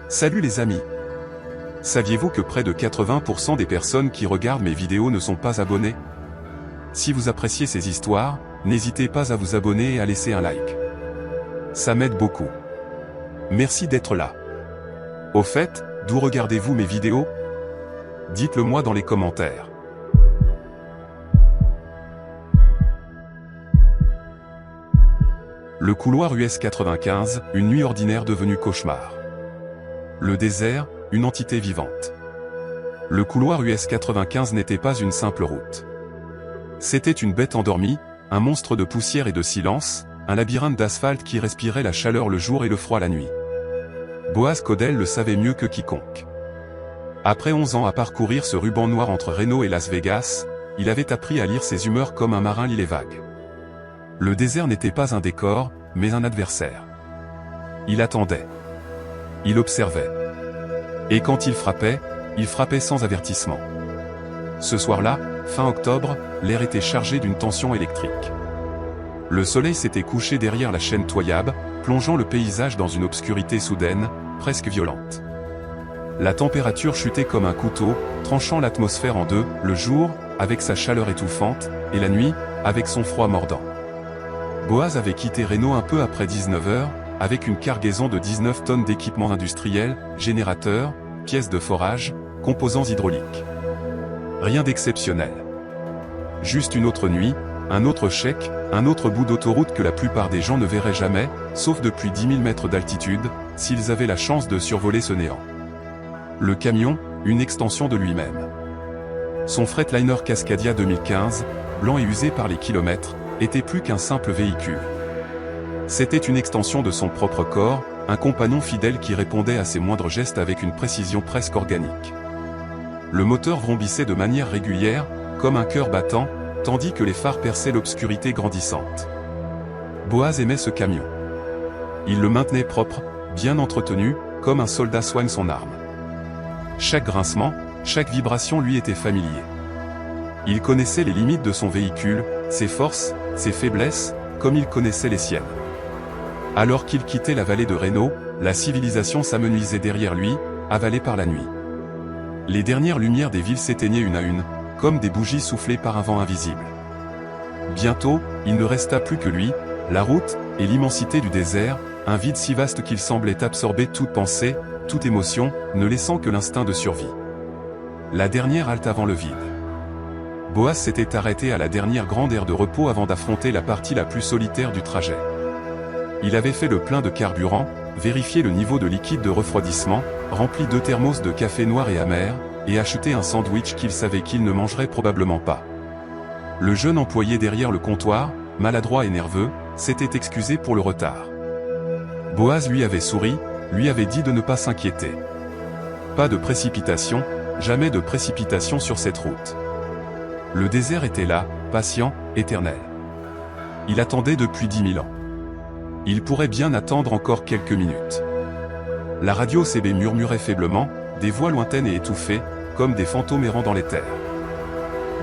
Salut les amis! Saviez-vous que près de 80% des personnes qui regardent mes vidéos ne sont pas abonnées? Si vous appréciez ces histoires, n'hésitez pas à vous abonner et à laisser un like. Ça m'aide beaucoup. Merci d'être là. Au fait, d'où regardez-vous mes vidéos? Dites-le moi dans les commentaires. Le couloir US 95, une nuit ordinaire devenue cauchemar. Le désert, une entité vivante. Le couloir US 95 n'était pas une simple route. C'était une bête endormie, un monstre de poussière et de silence, un labyrinthe d'asphalte qui respirait la chaleur le jour et le froid la nuit. Boaz Caudel le savait mieux que quiconque. Après 11 ans à parcourir ce ruban noir entre Reno et Las Vegas, il avait appris à lire ses humeurs comme un marin lit les vagues. Le désert n'était pas un décor, mais un adversaire. Il attendait. Il observait. Et quand il frappait sans avertissement. Ce soir-là, fin octobre, l'air était chargé d'une tension électrique. Le soleil s'était couché derrière la chaîne Toyab, plongeant le paysage dans une obscurité soudaine, presque violente. La température chutait comme un couteau, tranchant l'atmosphère en deux, le jour, avec sa chaleur étouffante, et la nuit, avec son froid mordant. Boaz avait quitté Reno un peu après 19 h, avec une cargaison de 19 tonnes d'équipements industriels, générateurs, pièces de forage, composants hydrauliques. Rien d'exceptionnel. Juste une autre nuit, un autre chèque, un autre bout d'autoroute que la plupart des gens ne verraient jamais, sauf depuis 10 000 mètres d'altitude, s'ils avaient la chance de survoler ce néant. Le camion, une extension de lui-même. Son Freightliner Cascadia 2015, blanc et usé par les kilomètres, était plus qu'un simple véhicule. C'était une extension de son propre corps, un compagnon fidèle qui répondait à ses moindres gestes avec une précision presque organique. Le moteur vrombissait de manière régulière, comme un cœur battant, tandis que les phares perçaient l'obscurité grandissante. Boaz aimait ce camion. Il le maintenait propre, bien entretenu, comme un soldat soigne son arme. Chaque grincement, chaque vibration lui était familier. Il connaissait les limites de son véhicule, ses forces, ses faiblesses, comme il connaissait les siennes. Alors qu'il quittait la vallée de Reno, la civilisation s'amenuisait derrière lui, avalée par la nuit. Les dernières lumières des villes s'éteignaient une à une, comme des bougies soufflées par un vent invisible. Bientôt, il ne resta plus que lui, la route, et l'immensité du désert, un vide si vaste qu'il semblait absorber toute pensée, toute émotion, ne laissant que l'instinct de survie. La dernière halte avant le vide. Boaz s'était arrêté à la dernière grande aire de repos avant d'affronter la partie la plus solitaire du trajet. Il avait fait le plein de carburant, vérifié le niveau de liquide de refroidissement, rempli 2 thermos de café noir et amer, et acheté un sandwich qu'il savait qu'il ne mangerait probablement pas. Le jeune employé derrière le comptoir, maladroit et nerveux, s'était excusé pour le retard. Boaz lui avait souri, lui avait dit de ne pas s'inquiéter. Pas de précipitation, jamais de précipitation sur cette route. Le désert était là, patient, éternel. Il attendait depuis 10 000 ans. Il pourrait bien attendre encore quelques minutes. La radio CB murmurait faiblement, des voix lointaines et étouffées, comme des fantômes errant dans l'éther.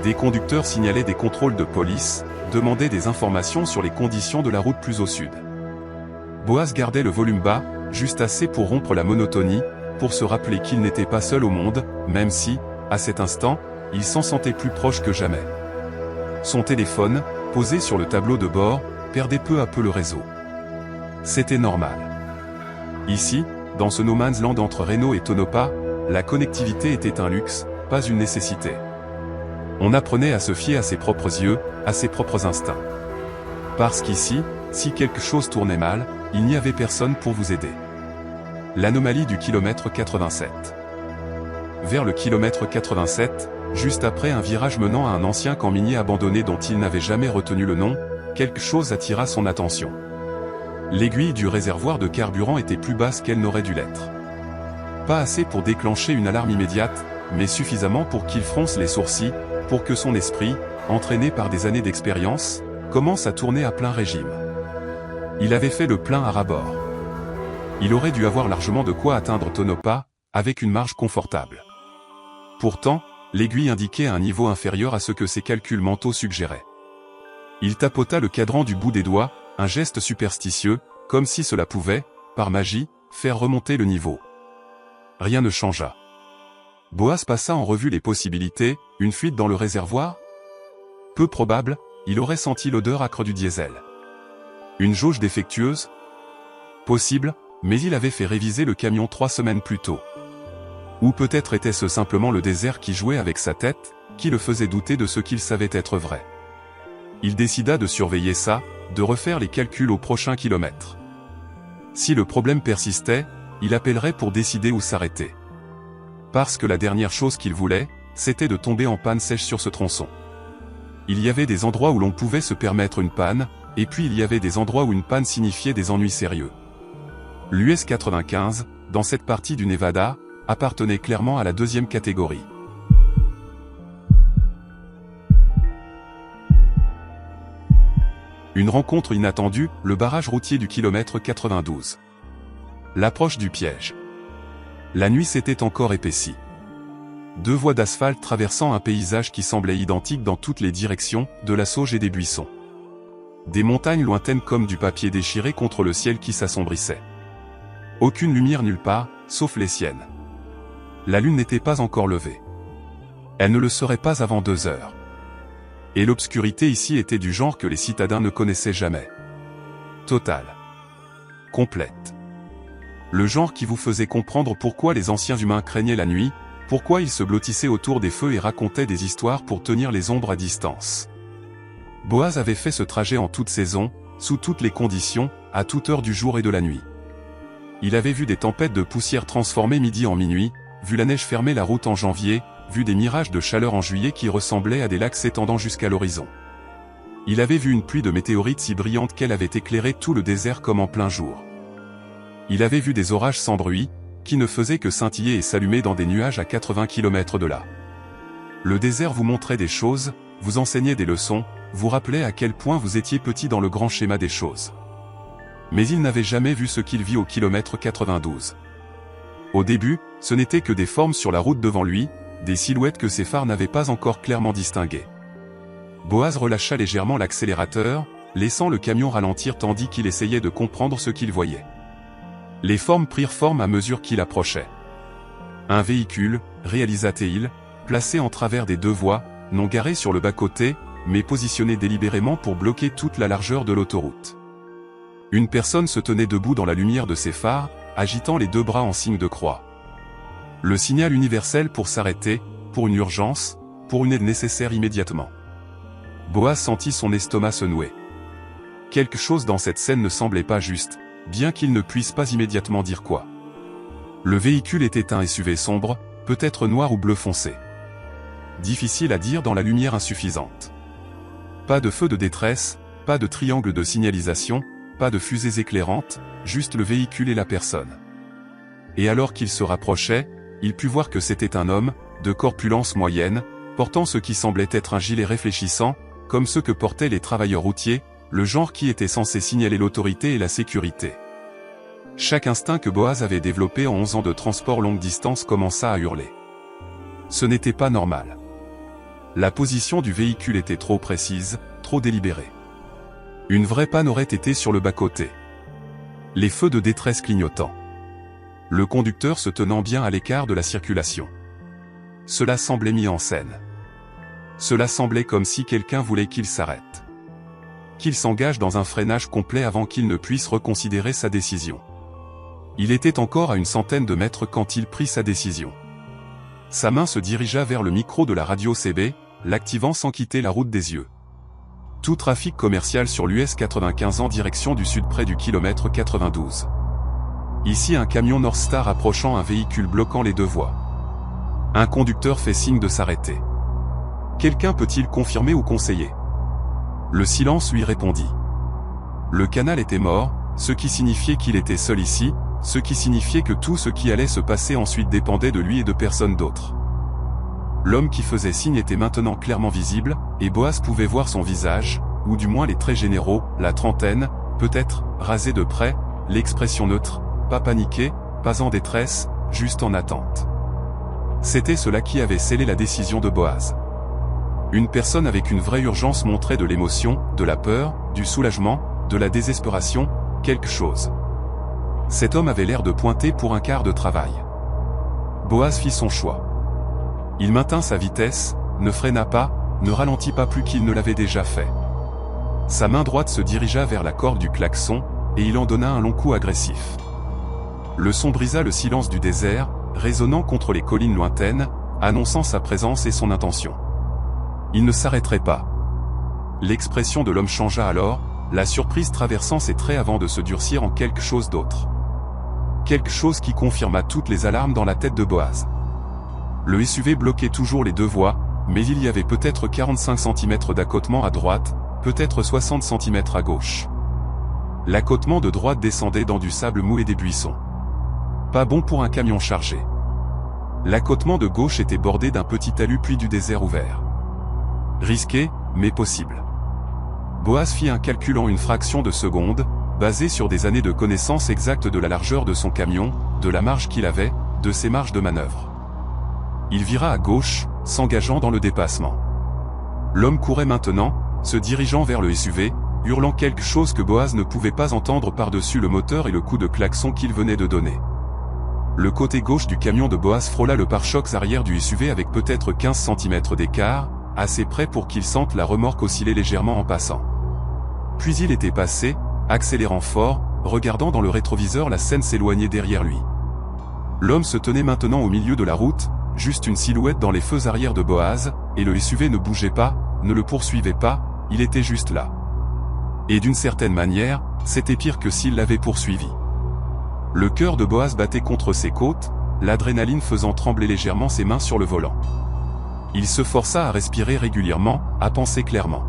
Des conducteurs signalaient des contrôles de police, demandaient des informations sur les conditions de la route plus au sud. Boaz gardait le volume bas, juste assez pour rompre la monotonie, pour se rappeler qu'il n'était pas seul au monde, même si, à cet instant, il s'en sentait plus proche que jamais. Son téléphone, posé sur le tableau de bord, perdait peu à peu le réseau. C'était normal. Ici, dans ce no man's land entre Reno et Tonopah, la connectivité était un luxe, pas une nécessité. On apprenait à se fier à ses propres yeux, à ses propres instincts. Parce qu'ici, si quelque chose tournait mal, il n'y avait personne pour vous aider. L'anomalie du kilomètre 87. Vers le kilomètre 87, juste après un virage menant à un ancien camp minier abandonné dont il n'avait jamais retenu le nom, quelque chose attira son attention. L'aiguille du réservoir de carburant était plus basse qu'elle n'aurait dû l'être. Pas assez pour déclencher une alarme immédiate, mais suffisamment pour qu'il fronce les sourcils, pour que son esprit, entraîné par des années d'expérience, commence à tourner à plein régime. Il avait fait le plein à ras-bord. Il aurait dû avoir largement de quoi atteindre Tonopah, avec une marge confortable. Pourtant, l'aiguille indiquait un niveau inférieur à ce que ses calculs mentaux suggéraient. Il tapota le cadran du bout des doigts, un geste superstitieux, comme si cela pouvait, par magie, faire remonter le niveau. rien ne changea. Boaz passa en revue les possibilités, une fuite dans le réservoir? Peu probable, il aurait senti l'odeur âcre du diesel. Une jauge défectueuse? Possible, mais il avait fait réviser le camion 3 semaines plus tôt. Ou peut-être était-ce simplement le désert qui jouait avec sa tête, qui le faisait douter de ce qu'il savait être vrai. Il décida de surveiller ça, de refaire les calculs au prochain kilomètre. Si le problème persistait, il appellerait pour décider où s'arrêter. Parce que la dernière chose qu'il voulait, c'était de tomber en panne sèche sur ce tronçon. Il y avait des endroits où l'on pouvait se permettre une panne, et puis il y avait des endroits où une panne signifiait des ennuis sérieux. L'US 95, dans cette partie du Nevada, appartenait clairement à la deuxième catégorie. Une rencontre inattendue, le barrage routier du kilomètre 92. L'approche du piège. La nuit s'était encore épaissie. 2 voies d'asphalte traversant un paysage qui semblait identique dans toutes les directions, de la sauge et des buissons. Des montagnes lointaines comme du papier déchiré contre le ciel qui s'assombrissait. Aucune lumière nulle part, sauf les siennes. La lune n'était pas encore levée. Elle ne le serait pas avant 2 heures. Et l'obscurité ici était du genre que les citadins ne connaissaient jamais. Totale. Complète. Le genre qui vous faisait comprendre pourquoi les anciens humains craignaient la nuit, pourquoi ils se blottissaient autour des feux et racontaient des histoires pour tenir les ombres à distance. Boaz avait fait ce trajet en toute saison, sous toutes les conditions, à toute heure du jour et de la nuit. Il avait vu des tempêtes de poussière transformer midi en minuit, vu la neige fermer la route en janvier, vu des mirages de chaleur en juillet qui ressemblaient à des lacs s'étendant jusqu'à l'horizon. Il avait vu une pluie de météorites si brillante qu'elle avait éclairé tout le désert comme en plein jour. Il avait vu des orages sans bruit, qui ne faisaient que scintiller et s'allumer dans des nuages à 80 km de là. Le désert vous montrait des choses, vous enseignait des leçons, vous rappelait à quel point vous étiez petit dans le grand schéma des choses. Mais il n'avait jamais vu ce qu'il vit au kilomètre 92. Au début, ce n'était que des formes sur la route devant lui, des silhouettes que ses phares n'avaient pas encore clairement distinguées. Boaz relâcha légèrement l'accélérateur, laissant le camion ralentir tandis qu'il essayait de comprendre ce qu'il voyait. Les formes prirent forme à mesure qu'il approchait. Un véhicule, réalisa-t-il, placé en travers des 2 voies, non garé sur le bas-côté, mais positionné délibérément pour bloquer toute la largeur de l'autoroute. Une personne se tenait debout dans la lumière de ses phares, agitant les 2 bras en signe de croix. Le signal universel pour s'arrêter, pour une urgence, pour une aide nécessaire immédiatement. Boaz sentit son estomac se nouer. Quelque chose dans cette scène ne semblait pas juste, bien qu'il ne puisse pas immédiatement dire quoi. Le véhicule était un SUV sombre, peut-être noir ou bleu foncé. Difficile à dire dans la lumière insuffisante. Pas de feu de détresse, pas de triangle de signalisation, pas de fusées éclairantes, juste le véhicule et la personne. Et alors qu'il se rapprochait, il put voir que c'était un homme, de corpulence moyenne, portant ce qui semblait être un gilet réfléchissant, comme ceux que portaient les travailleurs routiers, le genre qui était censé signaler l'autorité et la sécurité. Chaque instinct que Boaz avait développé en 11 ans de transport longue distance commença à hurler. Ce n'était pas normal. La position du véhicule était trop précise, trop délibérée. Une vraie panne aurait été sur le bas-côté. Les feux de détresse clignotant. Le conducteur se tenant bien à l'écart de la circulation. Cela semblait mis en scène. Cela semblait comme si quelqu'un voulait qu'il s'arrête. Qu'il s'engage dans un freinage complet avant qu'il ne puisse reconsidérer sa décision. Il était encore à une centaine de mètres quand il prit sa décision. Sa main se dirigea vers le micro de la radio CB, l'activant sans quitter la route des yeux. Tout trafic commercial sur l'US 95 en direction du sud près du kilomètre 92. Ici un camion Northstar approchant un véhicule bloquant les 2 voies. Un conducteur fait signe de s'arrêter. Quelqu'un peut-il confirmer ou conseiller? Le silence lui répondit. Le canal était mort, ce qui signifiait qu'il était seul ici, ce qui signifiait que tout ce qui allait se passer ensuite dépendait de lui et de personne d'autre. L'homme qui faisait signe était maintenant clairement visible, et Boaz pouvait voir son visage, ou du moins les traits généraux, la trentaine, peut-être, rasé de près, l'expression neutre, pas paniqué, pas en détresse, juste en attente. C'était cela qui avait scellé la décision de Boaz. Une personne avec une vraie urgence montrait de l'émotion, de la peur, du soulagement, de la désespération, quelque chose. Cet homme avait l'air de pointer pour un quart de travail. Boaz fit son choix. Il maintint sa vitesse, ne freina pas, ne ralentit pas plus qu'il ne l'avait déjà fait. Sa main droite se dirigea vers la corde du klaxon, et il en donna un long coup agressif. Le son brisa le silence du désert, résonnant contre les collines lointaines, annonçant sa présence et son intention. Il ne s'arrêterait pas. L'expression de l'homme changea alors, la surprise traversant ses traits avant de se durcir en quelque chose d'autre. Quelque chose qui confirma toutes les alarmes dans la tête de Boaz. Le SUV bloquait toujours les deux voies, mais il y avait peut-être 45 cm d'accotement à droite, peut-être 60 cm à gauche. L'accotement de droite descendait dans du sable mou et des buissons. Pas bon pour un camion chargé. L'accotement de gauche était bordé d'un petit talus puis du désert ouvert. Risqué, mais possible. Boaz fit un calcul en une fraction de seconde, basé sur des années de connaissance exacte de la largeur de son camion, de la marge qu'il avait, de ses marges de manœuvre. Il vira à gauche, s'engageant dans le dépassement. L'homme courait maintenant, se dirigeant vers le SUV, hurlant quelque chose que Boaz ne pouvait pas entendre par-dessus le moteur et le coup de klaxon qu'il venait de donner. Le côté gauche du camion de Boaz frôla le pare-chocs arrière du SUV avec peut-être 15 cm d'écart, assez près pour qu'il sente la remorque osciller légèrement en passant. Puis il était passé, accélérant fort, regardant dans le rétroviseur la scène s'éloigner derrière lui. L'homme se tenait maintenant au milieu de la route, juste une silhouette dans les feux arrière de Boaz, et le SUV ne bougeait pas, ne le poursuivait pas, il était juste là. Et d'une certaine manière, c'était pire que s'il l'avait poursuivi. Le cœur de Boaz battait contre ses côtes, l'adrénaline faisant trembler légèrement ses mains sur le volant. Il se força à respirer régulièrement, à penser clairement.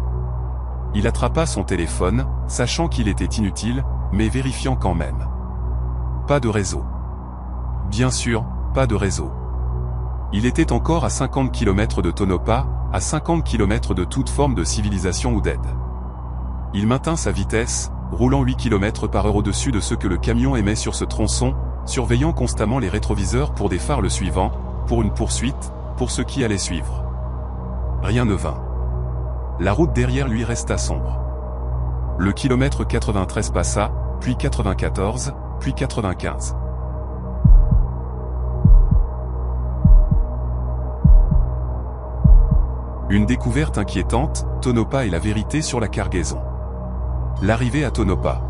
Il attrapa son téléphone, sachant qu'il était inutile, mais vérifiant quand même. Pas de réseau. Bien sûr, pas de réseau. Il était encore à 50 km de Tonopah, à 50 km de toute forme de civilisation ou d'aide. Il maintint sa vitesse, roulant 8 km/h au-dessus de ce que le camion émet sur ce tronçon, surveillant constamment les rétroviseurs pour des phares le suivant, pour une poursuite, pour ce qui allait suivre. Rien ne vint. La route derrière lui resta sombre. Le kilomètre 93 passa, puis 94, puis 95. Une découverte inquiétante, Tonopah et la vérité sur la cargaison. L'arrivée à Tonopah.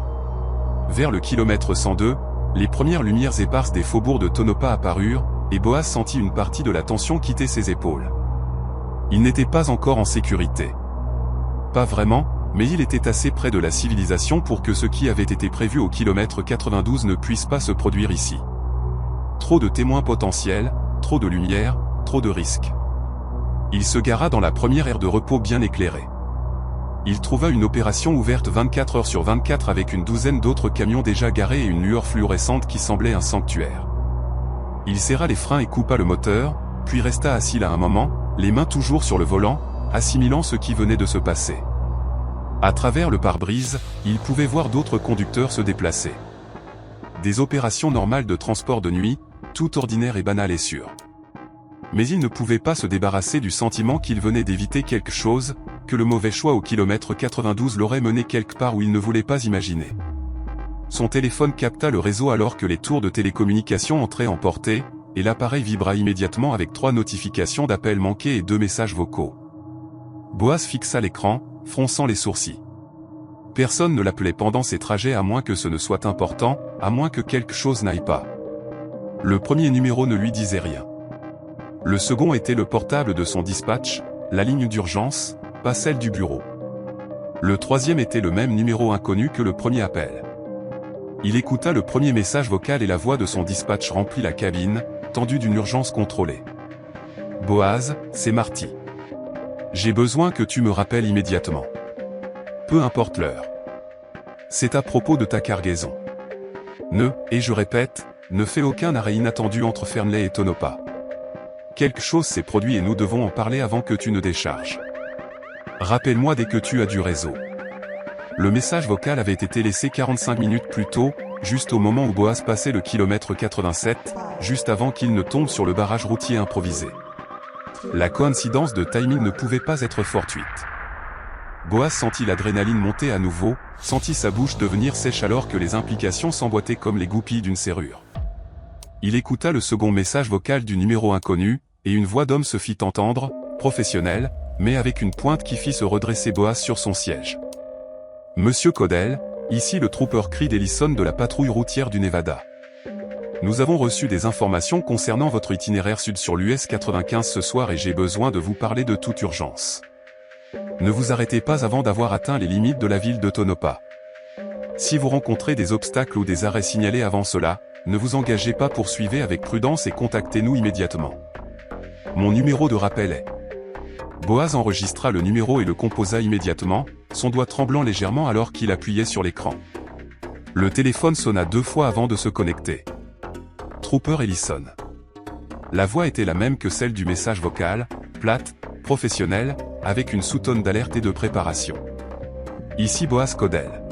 Vers le kilomètre 102, les premières lumières éparses des faubourgs de Tonopah apparurent, et Boaz sentit une partie de la tension quitter ses épaules. Il n'était pas encore en sécurité. Pas vraiment, mais il était assez près de la civilisation pour que ce qui avait été prévu au kilomètre 92 ne puisse pas se produire ici. Trop de témoins potentiels, trop de lumière, trop de risques. Il se gara dans la première aire de repos bien éclairée. Il trouva une opération ouverte 24 heures sur 24 avec une douzaine d'autres camions déjà garés et une lueur fluorescente qui semblait un sanctuaire. Il serra les freins et coupa le moteur, puis resta assis là un moment, les mains toujours sur le volant, assimilant ce qui venait de se passer. À travers le pare-brise, il pouvait voir d'autres conducteurs se déplacer. Des opérations normales de transport de nuit, tout ordinaire et banal et sûr. Mais il ne pouvait pas se débarrasser du sentiment qu'il venait d'éviter quelque chose, que le mauvais choix au kilomètre 92 l'aurait mené quelque part où il ne voulait pas imaginer. Son téléphone capta le réseau alors que les tours de télécommunication entraient en portée, et l'appareil vibra immédiatement avec 3 notifications d'appels manqués et 2 messages vocaux. Boaz fixa l'écran, fronçant les sourcils. Personne ne l'appelait pendant ses trajets à moins que ce ne soit important, à moins que quelque chose n'aille pas. Le premier numéro ne lui disait rien. Le second était le portable de son dispatch, la ligne d'urgence, pas celle du bureau. Le troisième était le même numéro inconnu que le premier appel. Il écouta le premier message vocal et la voix de son dispatch remplit la cabine, tendue d'une urgence contrôlée. « Boaz, c'est Marty. J'ai besoin que tu me rappelles immédiatement. Peu importe l'heure. C'est à propos de ta cargaison. Et je répète, ne fais aucun arrêt inattendu entre Fernley et Tonopah. Quelque chose s'est produit et nous devons en parler avant que tu ne décharges. Rappelle-moi dès que tu as du réseau. » Le message vocal avait été laissé 45 minutes plus tôt, juste au moment où Boaz passait le kilomètre 87, juste avant qu'il ne tombe sur le barrage routier improvisé. La coïncidence de timing ne pouvait pas être fortuite. Boaz sentit l'adrénaline monter à nouveau, sentit sa bouche devenir sèche alors que les implications s'emboîtaient comme les goupilles d'une serrure. Il écouta le second message vocal du numéro inconnu, et une voix d'homme se fit entendre, professionnelle, mais avec une pointe qui fit se redresser Boaz sur son siège. « Monsieur Caudell, ici le trooper Creed Ellison de la patrouille routière du Nevada. Nous avons reçu des informations concernant votre itinéraire sud sur l'US 95 ce soir et j'ai besoin de vous parler de toute urgence. Ne vous arrêtez pas avant d'avoir atteint les limites de la ville de Tonopah. Si vous rencontrez des obstacles ou des arrêts signalés avant cela, ne vous engagez pas, poursuivez avec prudence et contactez-nous immédiatement. Mon numéro de rappel est... » Boaz enregistra le numéro et le composa immédiatement, son doigt tremblant légèrement alors qu'il appuyait sur l'écran. Le téléphone sonna 2 fois avant de se connecter. Trooper Ellison. La voix était la même que celle du message vocal, plate, professionnelle, avec une sous-tone d'alerte et de préparation. Ici Boaz Caudell.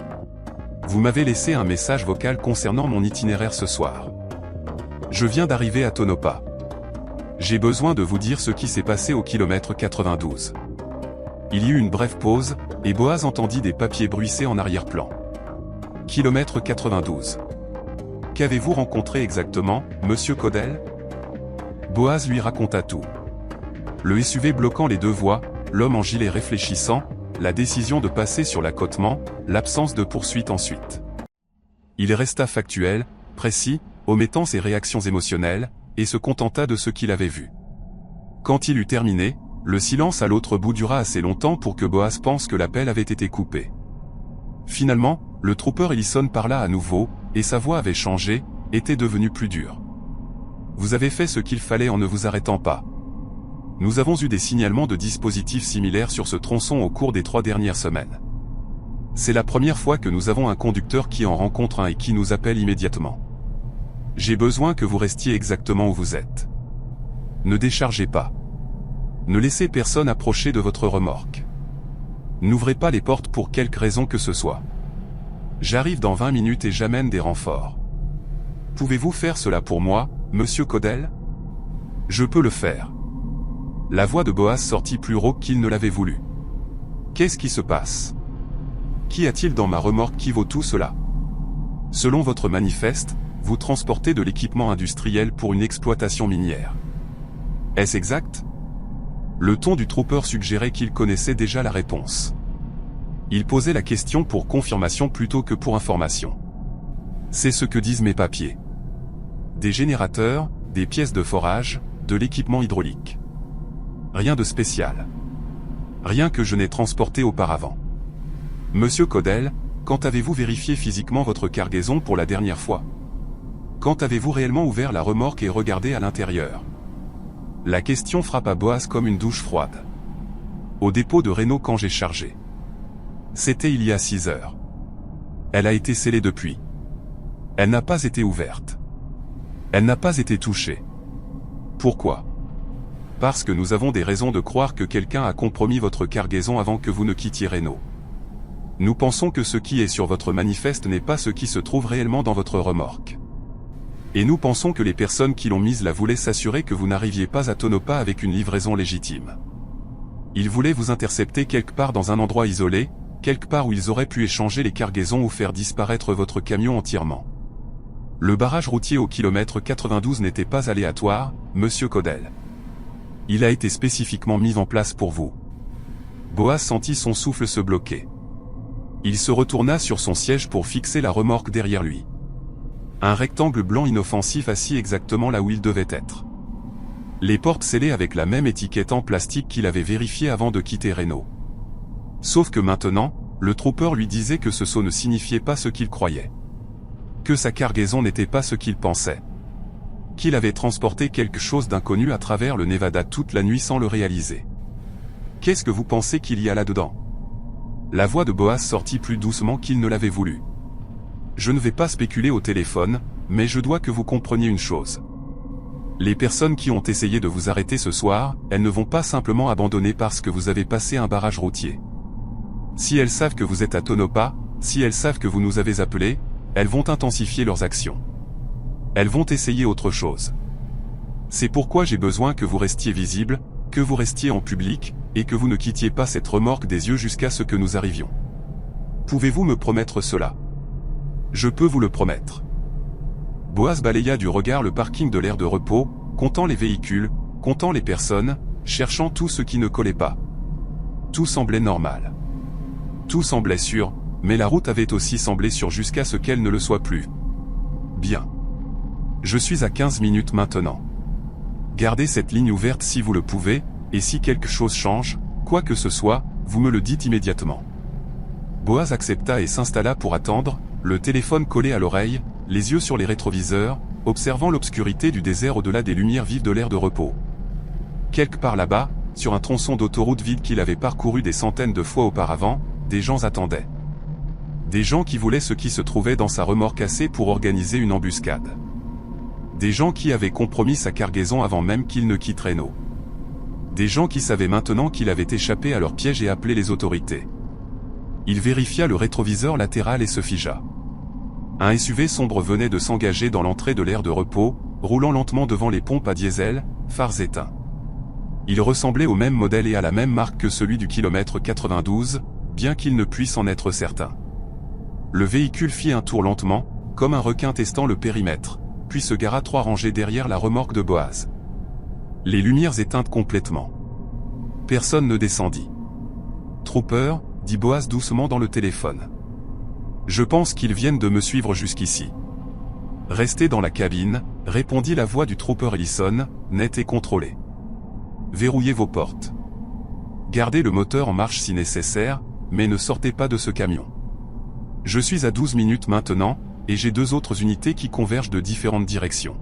Vous m'avez laissé un message vocal concernant mon itinéraire ce soir. Je viens d'arriver à Tonopah. J'ai besoin de vous dire ce qui s'est passé au kilomètre 92. Il y eut une brève pause, et Boaz entendit des papiers bruisser en arrière-plan. Kilomètre 92. Qu'avez-vous rencontré exactement, monsieur Caudell? Boaz lui raconta tout. Le SUV bloquant les 2 voies, l'homme en gilet réfléchissant, la décision de passer sur l'accotement, l'absence de poursuite ensuite. Il resta factuel, précis, omettant ses réactions émotionnelles, et se contenta de ce qu'il avait vu. Quand il eut terminé, le silence à l'autre bout dura assez longtemps pour que Boaz pense que l'appel avait été coupé. Finalement, le trooper Ellison parla à nouveau, et sa voix avait changé, était devenue plus dure. Vous avez fait ce qu'il fallait en ne vous arrêtant pas. Nous avons eu des signalements de dispositifs similaires sur ce tronçon au cours des 3 dernières semaines. C'est la première fois que nous avons un conducteur qui en rencontre un et qui nous appelle immédiatement. J'ai besoin que vous restiez exactement où vous êtes. Ne déchargez pas. Ne laissez personne approcher de votre remorque. N'ouvrez pas les portes pour quelque raison que ce soit. J'arrive dans 20 minutes et j'amène des renforts. Pouvez-vous faire cela pour moi, monsieur Caudell? Je peux le faire. La voix de Boaz sortit plus rauque qu'il ne l'avait voulu. Qu'est-ce qui se passe? Qu'y a-t-il dans ma remorque qui vaut tout cela? Selon votre manifeste, vous transportez de l'équipement industriel pour une exploitation minière. Est-ce exact? Le ton du trooper suggérait qu'il connaissait déjà la réponse. Il posait la question pour confirmation plutôt que pour information. C'est ce que disent mes papiers. Des générateurs, des pièces de forage, de l'équipement hydraulique. Rien de spécial. Rien que je n'ai transporté auparavant. Monsieur Caudell, quand avez-vous vérifié physiquement votre cargaison pour la dernière fois? Quand avez-vous réellement ouvert la remorque et regardé à l'intérieur? La question frappa Boaz comme une douche froide. Au dépôt de Reno quand j'ai chargé. C'était il y a 6 heures. Elle a été scellée depuis. Elle n'a pas été ouverte. Elle n'a pas été touchée. Pourquoi? Parce que nous avons des raisons de croire que quelqu'un a compromis votre cargaison avant que vous ne quittiez Reno. Nous pensons que ce qui est sur votre manifeste n'est pas ce qui se trouve réellement dans votre remorque. Et nous pensons que les personnes qui l'ont mise là voulaient s'assurer que vous n'arriviez pas à Tonopah avec une livraison légitime. Ils voulaient vous intercepter quelque part dans un endroit isolé, quelque part où ils auraient pu échanger les cargaisons ou faire disparaître votre camion entièrement. Le barrage routier au kilomètre 92 n'était pas aléatoire, monsieur Caudell. Il a été spécifiquement mis en place pour vous. Boaz sentit son souffle se bloquer. Il se retourna sur son siège pour fixer la remorque derrière lui. Un rectangle blanc inoffensif assis exactement là où il devait être. Les portes scellées avec la même étiquette en plastique qu'il avait vérifiée avant de quitter Reno. Sauf que maintenant, le trooper lui disait que ce saut ne signifiait pas ce qu'il croyait. Que sa cargaison n'était pas ce qu'il pensait. Qu'il avait transporté quelque chose d'inconnu à travers le Nevada toute la nuit sans le réaliser. Qu'est-ce que vous pensez qu'il y a là-dedans? La voix de Boaz sortit plus doucement qu'il ne l'avait voulu. Je ne vais pas spéculer au téléphone, mais je dois que vous compreniez une chose. Les personnes qui ont essayé de vous arrêter ce soir, elles ne vont pas simplement abandonner parce que vous avez passé un barrage routier. Si elles savent que vous êtes à Tonopah, si elles savent que vous nous avez appelés, elles vont intensifier leurs actions. Elles vont essayer autre chose. C'est pourquoi j'ai besoin que vous restiez visible, que vous restiez en public, et que vous ne quittiez pas cette remorque des yeux jusqu'à ce que nous arrivions. Pouvez-vous me promettre cela? Je peux vous le promettre. Boaz balaya du regard le parking de l'aire de repos, comptant les véhicules, comptant les personnes, cherchant tout ce qui ne collait pas. Tout semblait normal. Tout semblait sûr, mais la route avait aussi semblé sûre jusqu'à ce qu'elle ne le soit plus. Bien. Je suis à 15 minutes maintenant. Gardez cette ligne ouverte si vous le pouvez, et si quelque chose change, quoi que ce soit, vous me le dites immédiatement. Boaz accepta et s'installa pour attendre, le téléphone collé à l'oreille, les yeux sur les rétroviseurs, observant l'obscurité du désert au-delà des lumières vives de l'aire de repos. Quelque part là-bas, sur un tronçon d'autoroute vide qu'il avait parcouru des centaines de fois auparavant, des gens attendaient. Des gens qui voulaient ce qui se trouvait dans sa remorque assez pour organiser une embuscade. Des gens qui avaient compromis sa cargaison avant même qu'il ne quitte Reno. Des gens qui savaient maintenant qu'il avait échappé à leur piège et appelé les autorités. Il vérifia le rétroviseur latéral et se figea. Un SUV sombre venait de s'engager dans l'entrée de l'aire de repos, roulant lentement devant les pompes à diesel, phares éteints. Il ressemblait au même modèle et à la même marque que celui du kilomètre 92, bien qu'il ne puisse en être certain. Le véhicule fit un tour lentement, comme un requin testant le périmètre, puis se gara 3 rangées derrière la remorque de Boaz. Les lumières éteintes complètement. Personne ne descendit. « Trooper », dit Boaz doucement dans le téléphone. « Je pense qu'ils viennent de me suivre jusqu'ici. »« Restez dans la cabine », répondit la voix du trooper Ellison, nette et contrôlée. « Verrouillez vos portes. Gardez le moteur en marche si nécessaire, mais ne sortez pas de ce camion. Je suis à 12 minutes maintenant, et j'ai 2 autres unités qui convergent de différentes directions.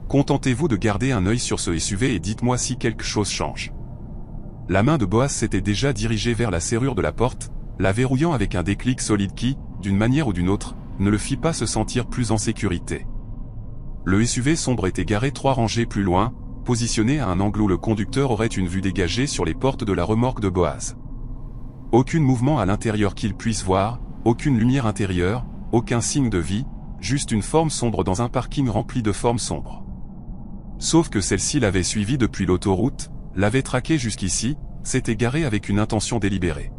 Contentez-vous de garder un œil sur ce SUV et dites-moi si quelque chose change. » La main de Boaz s'était déjà dirigée vers la serrure de la porte, la verrouillant avec un déclic solide qui, d'une manière ou d'une autre, ne le fit pas se sentir plus en sécurité. Le SUV sombre était garé 3 rangées plus loin, positionné à un angle où le conducteur aurait une vue dégagée sur les portes de la remorque de Boaz. Aucun mouvement à l'intérieur qu'il puisse voir, aucune lumière intérieure, aucun signe de vie, juste une forme sombre dans un parking rempli de formes sombres. Sauf que celle-ci l'avait suivi depuis l'autoroute, l'avait traqué jusqu'ici, s'était garé avec une intention délibérée.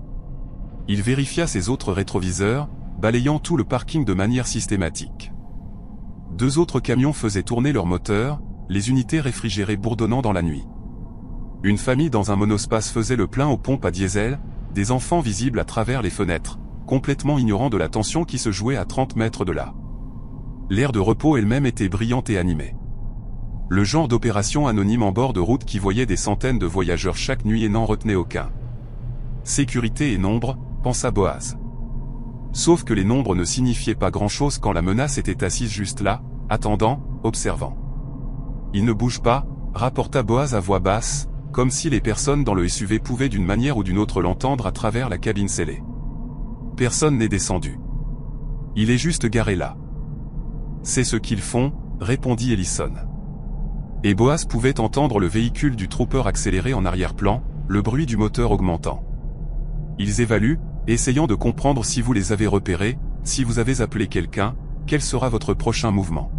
Il vérifia ses autres rétroviseurs, balayant tout le parking de manière systématique. 2 autres camions faisaient tourner leur moteur, les unités réfrigérées bourdonnant dans la nuit. Une famille dans un monospace faisait le plein aux pompes à diesel, des enfants visibles à travers les fenêtres, complètement ignorants de la tension qui se jouait à 30 mètres de là. L'aire de repos elle-même était brillante et animée. Le genre d'opération anonyme en bord de route qui voyait des centaines de voyageurs chaque nuit et n'en retenait aucun. Sécurité et nombre, pensa Boaz. Sauf que les nombres ne signifiaient pas grand-chose quand la menace était assise juste là, attendant, observant. Il ne bouge pas, rapporta Boaz à voix basse, comme si les personnes dans le SUV pouvaient d'une manière ou d'une autre l'entendre à travers la cabine scellée. Personne n'est descendu. Il est juste garé là. C'est ce qu'ils font, répondit Ellison. Et Boaz pouvait entendre le véhicule du trooper accélérer en arrière-plan, le bruit du moteur augmentant. Ils évaluent, essayant de comprendre si vous les avez repérés, si vous avez appelé quelqu'un, quel sera votre prochain mouvement.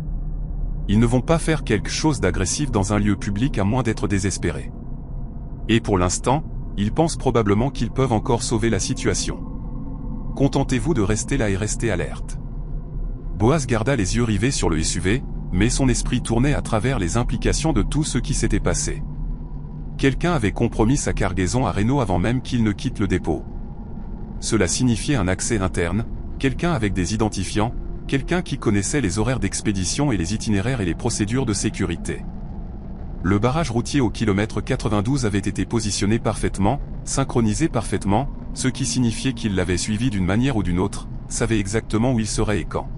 Ils ne vont pas faire quelque chose d'agressif dans un lieu public à moins d'être désespérés. Et pour l'instant, ils pensent probablement qu'ils peuvent encore sauver la situation. Contentez-vous de rester là et rester alerte. Boaz garda les yeux rivés sur le SUV, mais son esprit tournait à travers les implications de tout ce qui s'était passé. Quelqu'un avait compromis sa cargaison à Reno avant même qu'il ne quitte le dépôt. Cela signifiait un accès interne, quelqu'un avec des identifiants, quelqu'un qui connaissait les horaires d'expédition et les itinéraires et les procédures de sécurité. Le barrage routier au kilomètre 92 avait été positionné parfaitement, synchronisé parfaitement, ce qui signifiait qu'il l'avait suivi d'une manière ou d'une autre, savait exactement où il serait et quand.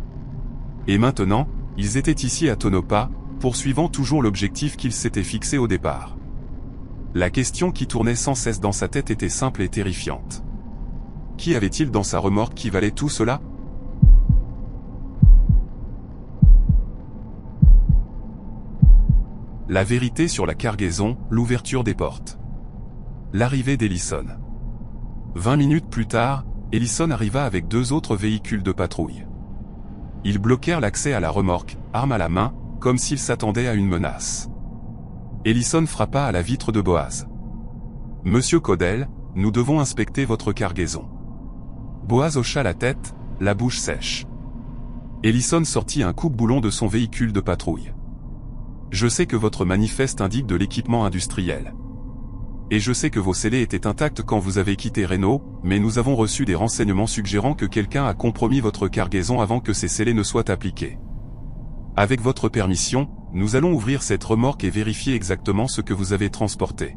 Et maintenant, ils étaient ici à Tonopah, poursuivant toujours l'objectif qu'ils s'étaient fixé au départ. La question qui tournait sans cesse dans sa tête était simple et terrifiante. Qui avait-il dans sa remorque qui valait tout cela ? La vérité sur la cargaison, l'ouverture des portes. L'arrivée d'Ellison. 20 minutes plus tard, Ellison arriva avec 2 autres véhicules de patrouille. Ils bloquèrent l'accès à la remorque, arme à la main, comme s'ils s'attendaient à une menace. Ellison frappa à la vitre de Boaz. « Monsieur Caudell, nous devons inspecter votre cargaison. » Boaz hocha la tête, la bouche sèche. Ellison sortit un coupe-boulon de son véhicule de patrouille. Je sais que votre manifeste indique de l'équipement industriel. Et je sais que vos scellés étaient intacts quand vous avez quitté Reno, mais nous avons reçu des renseignements suggérant que quelqu'un a compromis votre cargaison avant que ces scellés ne soient appliqués. Avec votre permission, nous allons ouvrir cette remorque et vérifier exactement ce que vous avez transporté.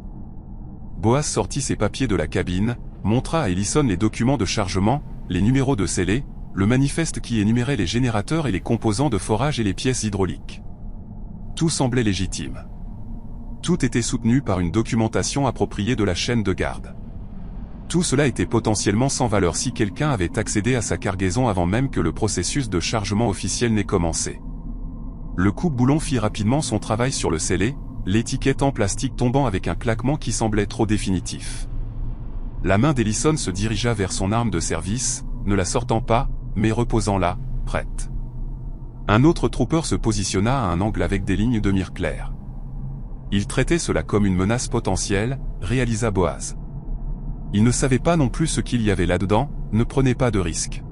Boaz sortit ses papiers de la cabine, montra à Ellison les documents de chargement, les numéros de scellés, le manifeste qui énumérait les générateurs et les composants de forage et les pièces hydrauliques. Tout semblait légitime. Tout était soutenu par une documentation appropriée de la chaîne de garde. Tout cela était potentiellement sans valeur si quelqu'un avait accédé à sa cargaison avant même que le processus de chargement officiel n'ait commencé. Le coupe-boulon fit rapidement son travail sur le scellé, l'étiquette en plastique tombant avec un claquement qui semblait trop définitif. La main d'Ellison se dirigea vers son arme de service, ne la sortant pas, mais reposant là, prête. Un autre trooper se positionna à un angle avec des lignes de mire claires. Il traitait cela comme une menace potentielle, réalisa Boaz. Il ne savait pas non plus ce qu'il y avait là-dedans, ne prenait pas de risque.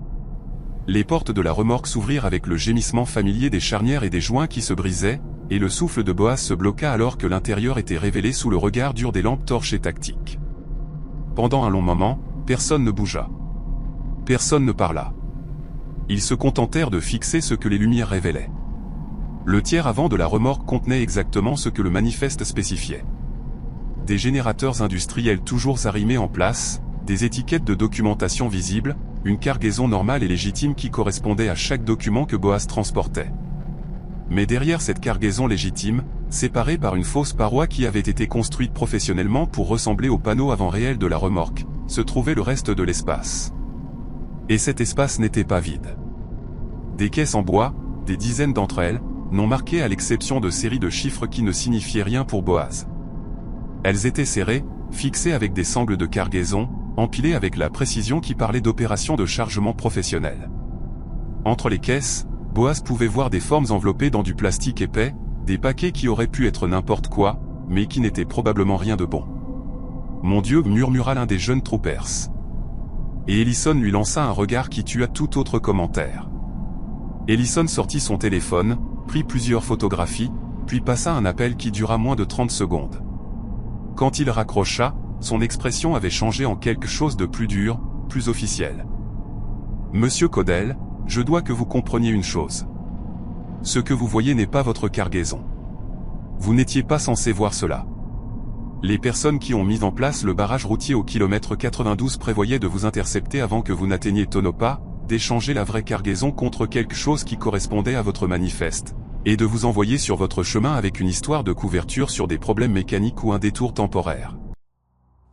Les portes de la remorque s'ouvrirent avec le gémissement familier des charnières et des joints qui se brisaient, et le souffle de Boaz se bloqua alors que l'intérieur était révélé sous le regard dur des lampes torches et tactiques. Pendant un long moment, personne ne bougea. Personne ne parla. Ils se contentèrent de fixer ce que les lumières révélaient. Le tiers avant de la remorque contenait exactement ce que le manifeste spécifiait. Des générateurs industriels toujours arrimés en place, des étiquettes de documentation visibles, une cargaison normale et légitime qui correspondait à chaque document que Boaz transportait. Mais derrière cette cargaison légitime, séparée par une fausse paroi qui avait été construite professionnellement pour ressembler au panneau avant réel de la remorque, se trouvait le reste de l'espace. Et cet espace n'était pas vide. Des caisses en bois, des dizaines d'entre elles, non marquées à l'exception de séries de chiffres qui ne signifiaient rien pour Boaz. Elles étaient serrées, fixées avec des sangles de cargaison, empilées avec la précision qui parlait d'opérations de chargement professionnel. Entre les caisses, Boaz pouvait voir des formes enveloppées dans du plastique épais, des paquets qui auraient pu être n'importe quoi, mais qui n'étaient probablement rien de bon. « Mon Dieu » murmura l'un des jeunes troopers. Et Ellison lui lança un regard qui tua tout autre commentaire. Ellison sortit son téléphone, prit plusieurs photographies, puis passa un appel qui dura moins de 30 secondes. Quand il raccrocha, son expression avait changé en quelque chose de plus dur, plus officiel. « Monsieur Caudell, je dois que vous compreniez une chose. Ce que vous voyez n'est pas votre cargaison. Vous n'étiez pas censé voir cela. Les personnes qui ont mis en place le barrage routier au kilomètre 92 prévoyaient de vous intercepter avant que vous n'atteigniez Tonopah, d'échanger la vraie cargaison contre quelque chose qui correspondait à votre manifeste, et de vous envoyer sur votre chemin avec une histoire de couverture sur des problèmes mécaniques ou un détour temporaire.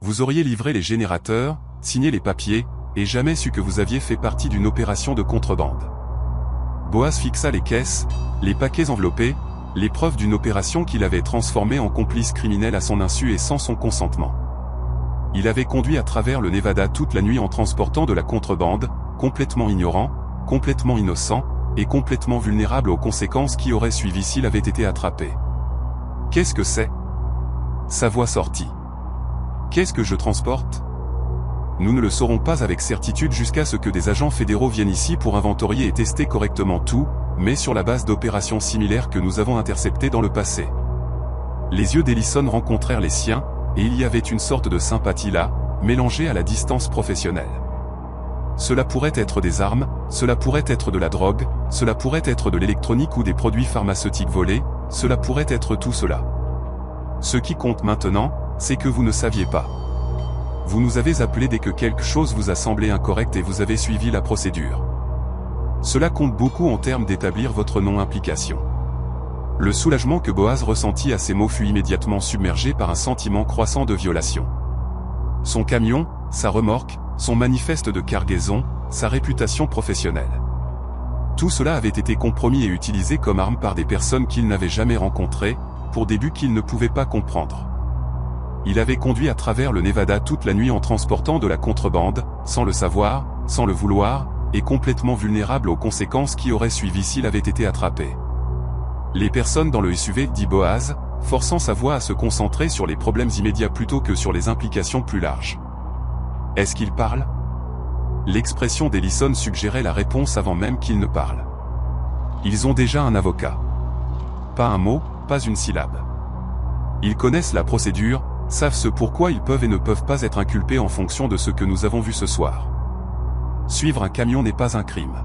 Vous auriez livré les générateurs, signé les papiers, et jamais su que vous aviez fait partie d'une opération de contrebande. Boaz fixa les caisses, les paquets enveloppés, les preuves d'une opération qu'il avait transformée en complice criminel à son insu et sans son consentement. Il avait conduit à travers le Nevada toute la nuit en transportant de la contrebande, complètement ignorant, complètement innocent, et complètement vulnérable aux conséquences qui auraient suivi s'il avait été attrapé. Qu'est-ce que c'est ? Sa voix sortit. Qu'est-ce que je transporte ? Nous ne le saurons pas avec certitude jusqu'à ce que des agents fédéraux viennent ici pour inventorier et tester correctement tout, mais sur la base d'opérations similaires que nous avons interceptées dans le passé. Les yeux d'Ellison rencontrèrent les siens, et il y avait une sorte de sympathie là, mélangée à la distance professionnelle. Cela pourrait être des armes, cela pourrait être de la drogue, cela pourrait être de l'électronique ou des produits pharmaceutiques volés, cela pourrait être tout cela. Ce qui compte maintenant, c'est que vous ne saviez pas. Vous nous avez appelé dès que quelque chose vous a semblé incorrect et vous avez suivi la procédure. Cela compte beaucoup en termes d'établir votre non-implication. Le soulagement que Boaz ressentit à ces mots fut immédiatement submergé par un sentiment croissant de violation. Son camion, sa remorque, son manifeste de cargaison, sa réputation professionnelle. Tout cela avait été compromis et utilisé comme arme par des personnes qu'il n'avait jamais rencontrées, pour des buts qu'il ne pouvait pas comprendre. Il avait conduit à travers le Nevada toute la nuit en transportant de la contrebande, sans le savoir, sans le vouloir, et complètement vulnérable aux conséquences qui auraient suivi s'il avait été attrapé. Les personnes dans le SUV, dit Boaz, forçant sa voix à se concentrer sur les problèmes immédiats plutôt que sur les implications plus larges. Est-ce qu'il parle ? L'expression d'Ellison suggérait la réponse avant même qu'il ne parle. Ils ont déjà un avocat. Pas un mot, pas une syllabe. Ils connaissent la procédure, savent ce pourquoi ils peuvent et ne peuvent pas être inculpés en fonction de ce que nous avons vu ce soir. Suivre un camion n'est pas un crime.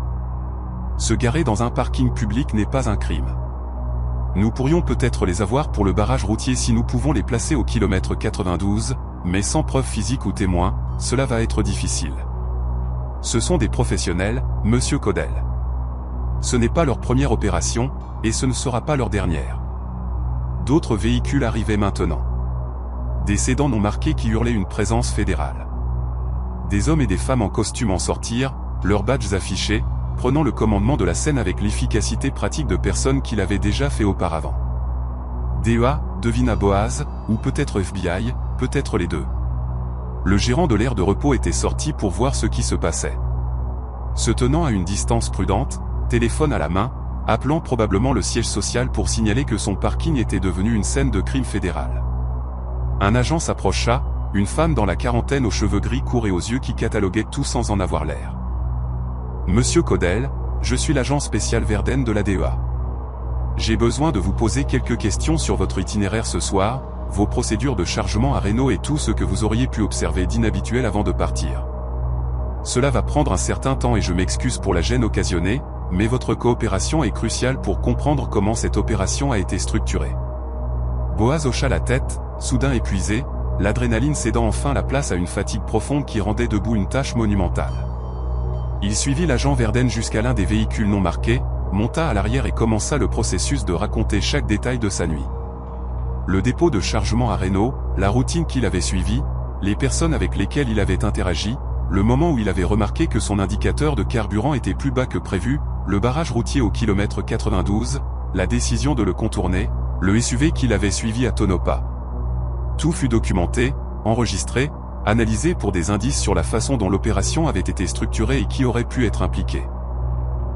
Se garer dans un parking public n'est pas un crime. Nous pourrions peut-être les avoir pour le barrage routier si nous pouvons les placer au kilomètre 92, mais sans preuve physique ou témoin, cela va être difficile. Ce sont des professionnels, Monsieur Caudel. Ce n'est pas leur première opération, et ce ne sera pas leur dernière. D'autres véhicules arrivaient maintenant. Des sédans non marqués qui hurlaient une présence fédérale. Des hommes et des femmes en costume en sortirent, leurs badges affichés, prenant le commandement de la scène avec l'efficacité pratique de personnes qui l'avaient déjà fait auparavant. DEA, devina Boaz, ou peut-être FBI, peut-être les deux. Le gérant de l'aire de repos était sorti pour voir ce qui se passait. Se tenant à une distance prudente, téléphone à la main, appelant probablement le siège social pour signaler que son parking était devenu une scène de crime fédéral. Un agent s'approcha, une femme dans la quarantaine aux cheveux gris courts et aux yeux qui cataloguaient tout sans en avoir l'air. Monsieur Caudel, je suis l'agent spécial Verden de la DEA. J'ai besoin de vous poser quelques questions sur votre itinéraire ce soir, vos procédures de chargement à Reno et tout ce que vous auriez pu observer d'inhabituel avant de partir. Cela va prendre un certain temps et je m'excuse pour la gêne occasionnée, mais votre coopération est cruciale pour comprendre comment cette opération a été structurée. Boaz hocha la tête, soudain épuisé, l'adrénaline cédant enfin la place à une fatigue profonde qui rendait debout une tâche monumentale. Il suivit l'agent Verden jusqu'à l'un des véhicules non marqués, monta à l'arrière et commença le processus de raconter chaque détail de sa nuit. Le dépôt de chargement à Reno, la routine qu'il avait suivie, les personnes avec lesquelles il avait interagi, le moment où il avait remarqué que son indicateur de carburant était plus bas que prévu, le barrage routier au kilomètre 92, la décision de le contourner, le SUV qu'il avait suivi à Tonopah. Tout fut documenté, enregistré, analysé pour des indices sur la façon dont l'opération avait été structurée et qui aurait pu être impliqué.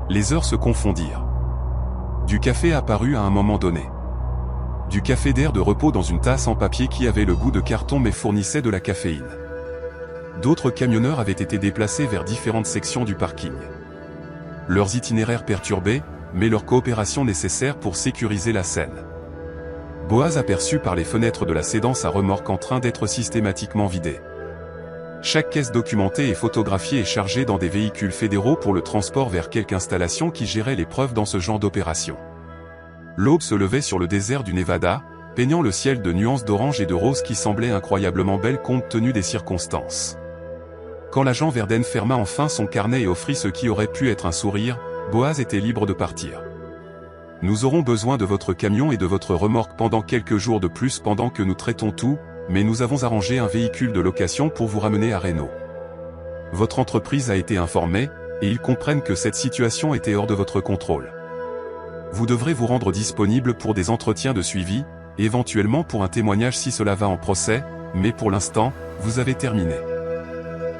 Les heures se confondirent. Du café apparut à un moment donné. Du café d'air de repos dans une tasse en papier qui avait le goût de carton mais fournissait de la caféine. D'autres camionneurs avaient été déplacés vers différentes sections du parking. Leurs itinéraires perturbés, mais leur coopération nécessaire pour sécuriser la scène. Boaz aperçut par les fenêtres de la sédan sa remorque en train d'être systématiquement vidée. Chaque caisse documentée et photographiée est chargée dans des véhicules fédéraux pour le transport vers quelque installation qui gérait les preuves dans ce genre d'opération. L'aube se levait sur le désert du Nevada, peignant le ciel de nuances d'orange et de rose qui semblaient incroyablement belles compte tenu des circonstances. Quand l'agent Verden ferma enfin son carnet et offrit ce qui aurait pu être un sourire, Boaz était libre de partir. Nous aurons besoin de votre camion et de votre remorque pendant quelques jours de plus pendant que nous traitons tout, mais nous avons arrangé un véhicule de location pour vous ramener à Reno. Votre entreprise a été informée, et ils comprennent que cette situation était hors de votre contrôle. Vous devrez vous rendre disponible pour des entretiens de suivi, éventuellement pour un témoignage si cela va en procès, mais pour l'instant, vous avez terminé.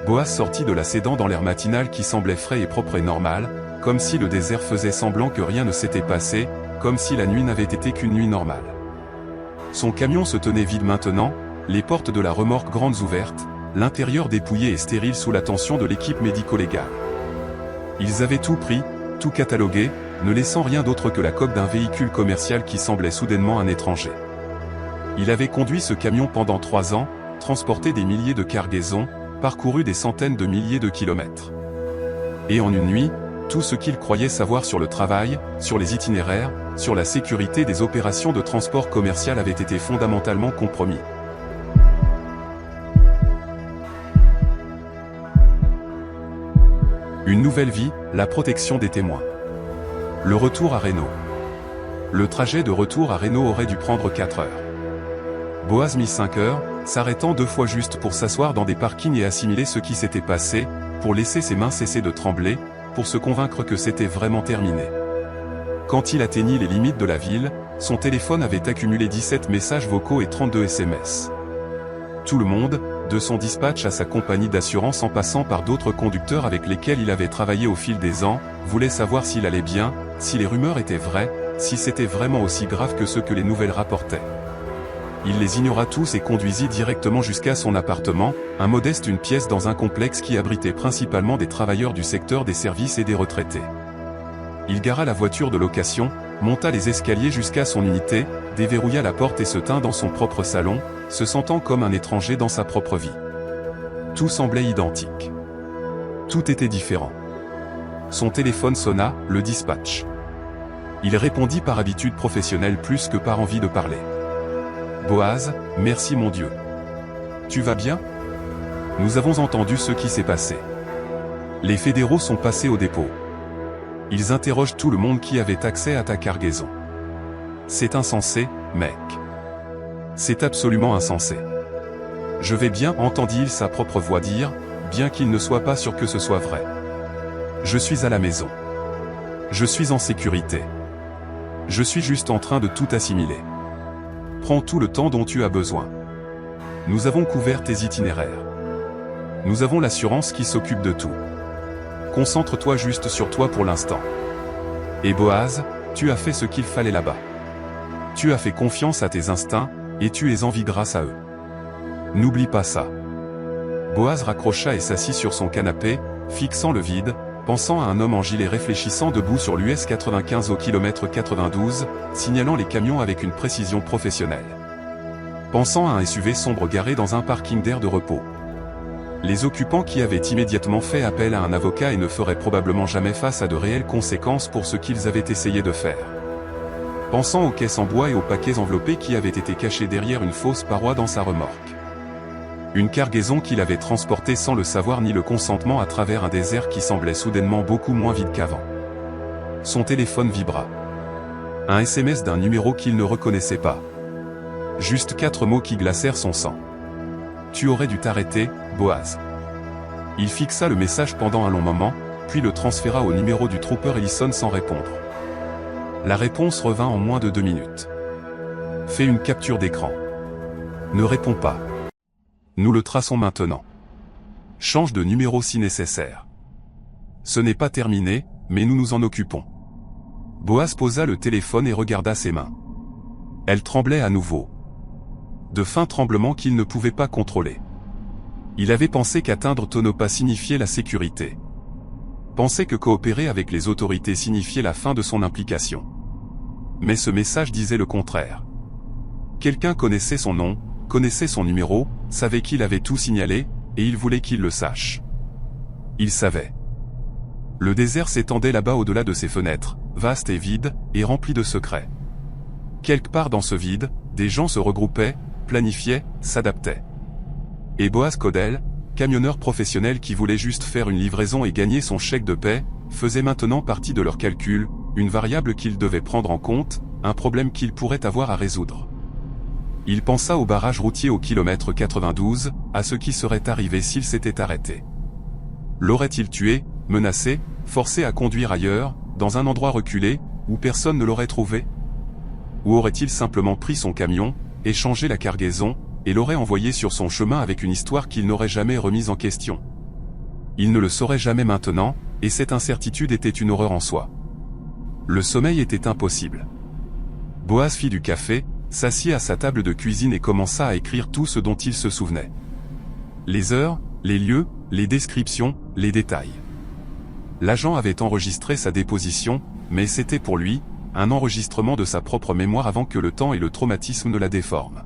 Boaz sortit de la sédan dans l'air matinal qui semblait frais et propre et normal, comme si le désert faisait semblant que rien ne s'était passé, comme si la nuit n'avait été qu'une nuit normale. Son camion se tenait vide maintenant, les portes de la remorque grandes ouvertes, l'intérieur dépouillé et stérile sous l'attention de l'équipe médico-légale. Ils avaient tout pris, tout catalogué, ne laissant rien d'autre que la coque d'un véhicule commercial qui semblait soudainement un étranger. Il avait conduit ce camion pendant 3 ans, transporté des milliers de cargaisons, parcouru des centaines de milliers de kilomètres. Et en une nuit, tout ce qu'il croyait savoir sur le travail, sur les itinéraires, sur la sécurité des opérations de transport commercial avait été fondamentalement compromis. Une nouvelle vie, la protection des témoins. Le retour à Reno. Le trajet de retour à Reno aurait dû prendre 4 heures. Boaz mit 5 heures, s'arrêtant 2 fois juste pour s'asseoir dans des parkings et assimiler ce qui s'était passé, pour laisser ses mains cesser de trembler, pour se convaincre que c'était vraiment terminé. Quand il atteignit les limites de la ville, son téléphone avait accumulé 17 messages vocaux et 32 SMS. Tout le monde, de son dispatch à sa compagnie d'assurance en passant par d'autres conducteurs avec lesquels il avait travaillé au fil des ans, voulait savoir s'il allait bien, si les rumeurs étaient vraies, si c'était vraiment aussi grave que ce que les nouvelles rapportaient. Il les ignora tous et conduisit directement jusqu'à son appartement, une pièce dans un complexe qui abritait principalement des travailleurs du secteur des services et des retraités. Il gara la voiture de location, monta les escaliers jusqu'à son unité, déverrouilla la porte et se tint dans son propre salon, se sentant comme un étranger dans sa propre vie. Tout semblait identique. Tout était différent. Son téléphone sonna, le dispatch. Il répondit par habitude professionnelle plus que par envie de parler. « Boaz, merci mon Dieu. Tu vas bien ? Nous avons entendu ce qui s'est passé. Les fédéraux sont passés au dépôt. Ils interrogent tout le monde qui avait accès à ta cargaison. C'est insensé, mec. C'est absolument insensé. Je vais bien, entendit-il sa propre voix dire, bien qu'il ne soit pas sûr que ce soit vrai. Je suis à la maison. Je suis en sécurité. Je suis juste en train de tout assimiler. Prends tout le temps dont tu as besoin. Nous avons couvert tes itinéraires. Nous avons l'assurance qui s'occupe de tout. Concentre-toi juste sur toi pour l'instant. Et Boaz, tu as fait ce qu'il fallait là-bas. Tu as fait confiance à tes instincts, et tu es en vie grâce à eux. N'oublie pas ça. Boaz raccrocha et s'assit sur son canapé, fixant le vide, pensant à un homme en gilet réfléchissant debout sur l'US 95 au kilomètre 92, signalant les camions avec une précision professionnelle. Pensant à un SUV sombre garé dans un parking d'air de repos. Les occupants qui avaient immédiatement fait appel à un avocat et ne feraient probablement jamais face à de réelles conséquences pour ce qu'ils avaient essayé de faire. Pensant aux caisses en bois et aux paquets enveloppés qui avaient été cachés derrière une fausse paroi dans sa remorque. Une cargaison qu'il avait transportée sans le savoir ni le consentement à travers un désert qui semblait soudainement beaucoup moins vide qu'avant. Son téléphone vibra. Un SMS d'un numéro qu'il ne reconnaissait pas. Juste 4 mots qui glacèrent son sang. Tu aurais dû t'arrêter, Boaz. Il fixa le message pendant un long moment, puis le transféra au numéro du trooper Ellison sans répondre. La réponse revint en moins de 2 minutes. Fais une capture d'écran. Ne réponds pas. Nous le traçons maintenant. Change de numéro si nécessaire. Ce n'est pas terminé, mais nous nous en occupons. Boaz posa le téléphone et regarda ses mains. Elles tremblaient à nouveau. De fins tremblements qu'il ne pouvait pas contrôler. Il avait pensé qu'atteindre Tonopah signifiait la sécurité. Pensait que coopérer avec les autorités signifiait la fin de son implication. Mais ce message disait le contraire. Quelqu'un connaissait son nom, connaissait son numéro, savait qu'il avait tout signalé, et il voulait qu'il le sache. Il savait. Le désert s'étendait là-bas au-delà de ses fenêtres, vaste et vide, et rempli de secrets. Quelque part dans ce vide, des gens se regroupaient, planifiaient, s'adaptaient. Et Boaz Codell, camionneur professionnel qui voulait juste faire une livraison et gagner son chèque de paie, faisait maintenant partie de leurs calculs, une variable qu'il devait prendre en compte, un problème qu'il pourrait avoir à résoudre. Il pensa au barrage routier au kilomètre 92, à ce qui serait arrivé s'il s'était arrêté. L'aurait-il tué, menacé, forcé à conduire ailleurs, dans un endroit reculé, où personne ne l'aurait trouvé? Ou aurait-il simplement pris son camion, échangé la cargaison, et l'aurait envoyé sur son chemin avec une histoire qu'il n'aurait jamais remise en question? Il ne le saurait jamais maintenant, et cette incertitude était une horreur en soi. Le sommeil était impossible. Boaz fit du café, s'assit à sa table de cuisine et commença à écrire tout ce dont il se souvenait. Les heures, les lieux, les descriptions, les détails. L'agent avait enregistré sa déposition, mais c'était pour lui, un enregistrement de sa propre mémoire avant que le temps et le traumatisme ne la déforment.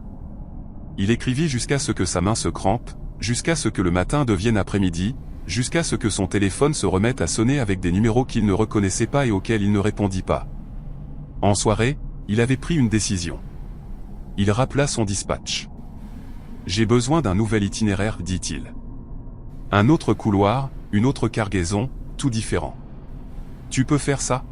Il écrivit jusqu'à ce que sa main se crampe, jusqu'à ce que le matin devienne après-midi, jusqu'à ce que son téléphone se remette à sonner avec des numéros qu'il ne reconnaissait pas et auxquels il ne répondit pas. En soirée, il avait pris une décision. Il rappela son dispatch. « J'ai besoin d'un nouvel itinéraire, dit-il. Un autre couloir, une autre cargaison, tout différent. Tu peux faire ça ? »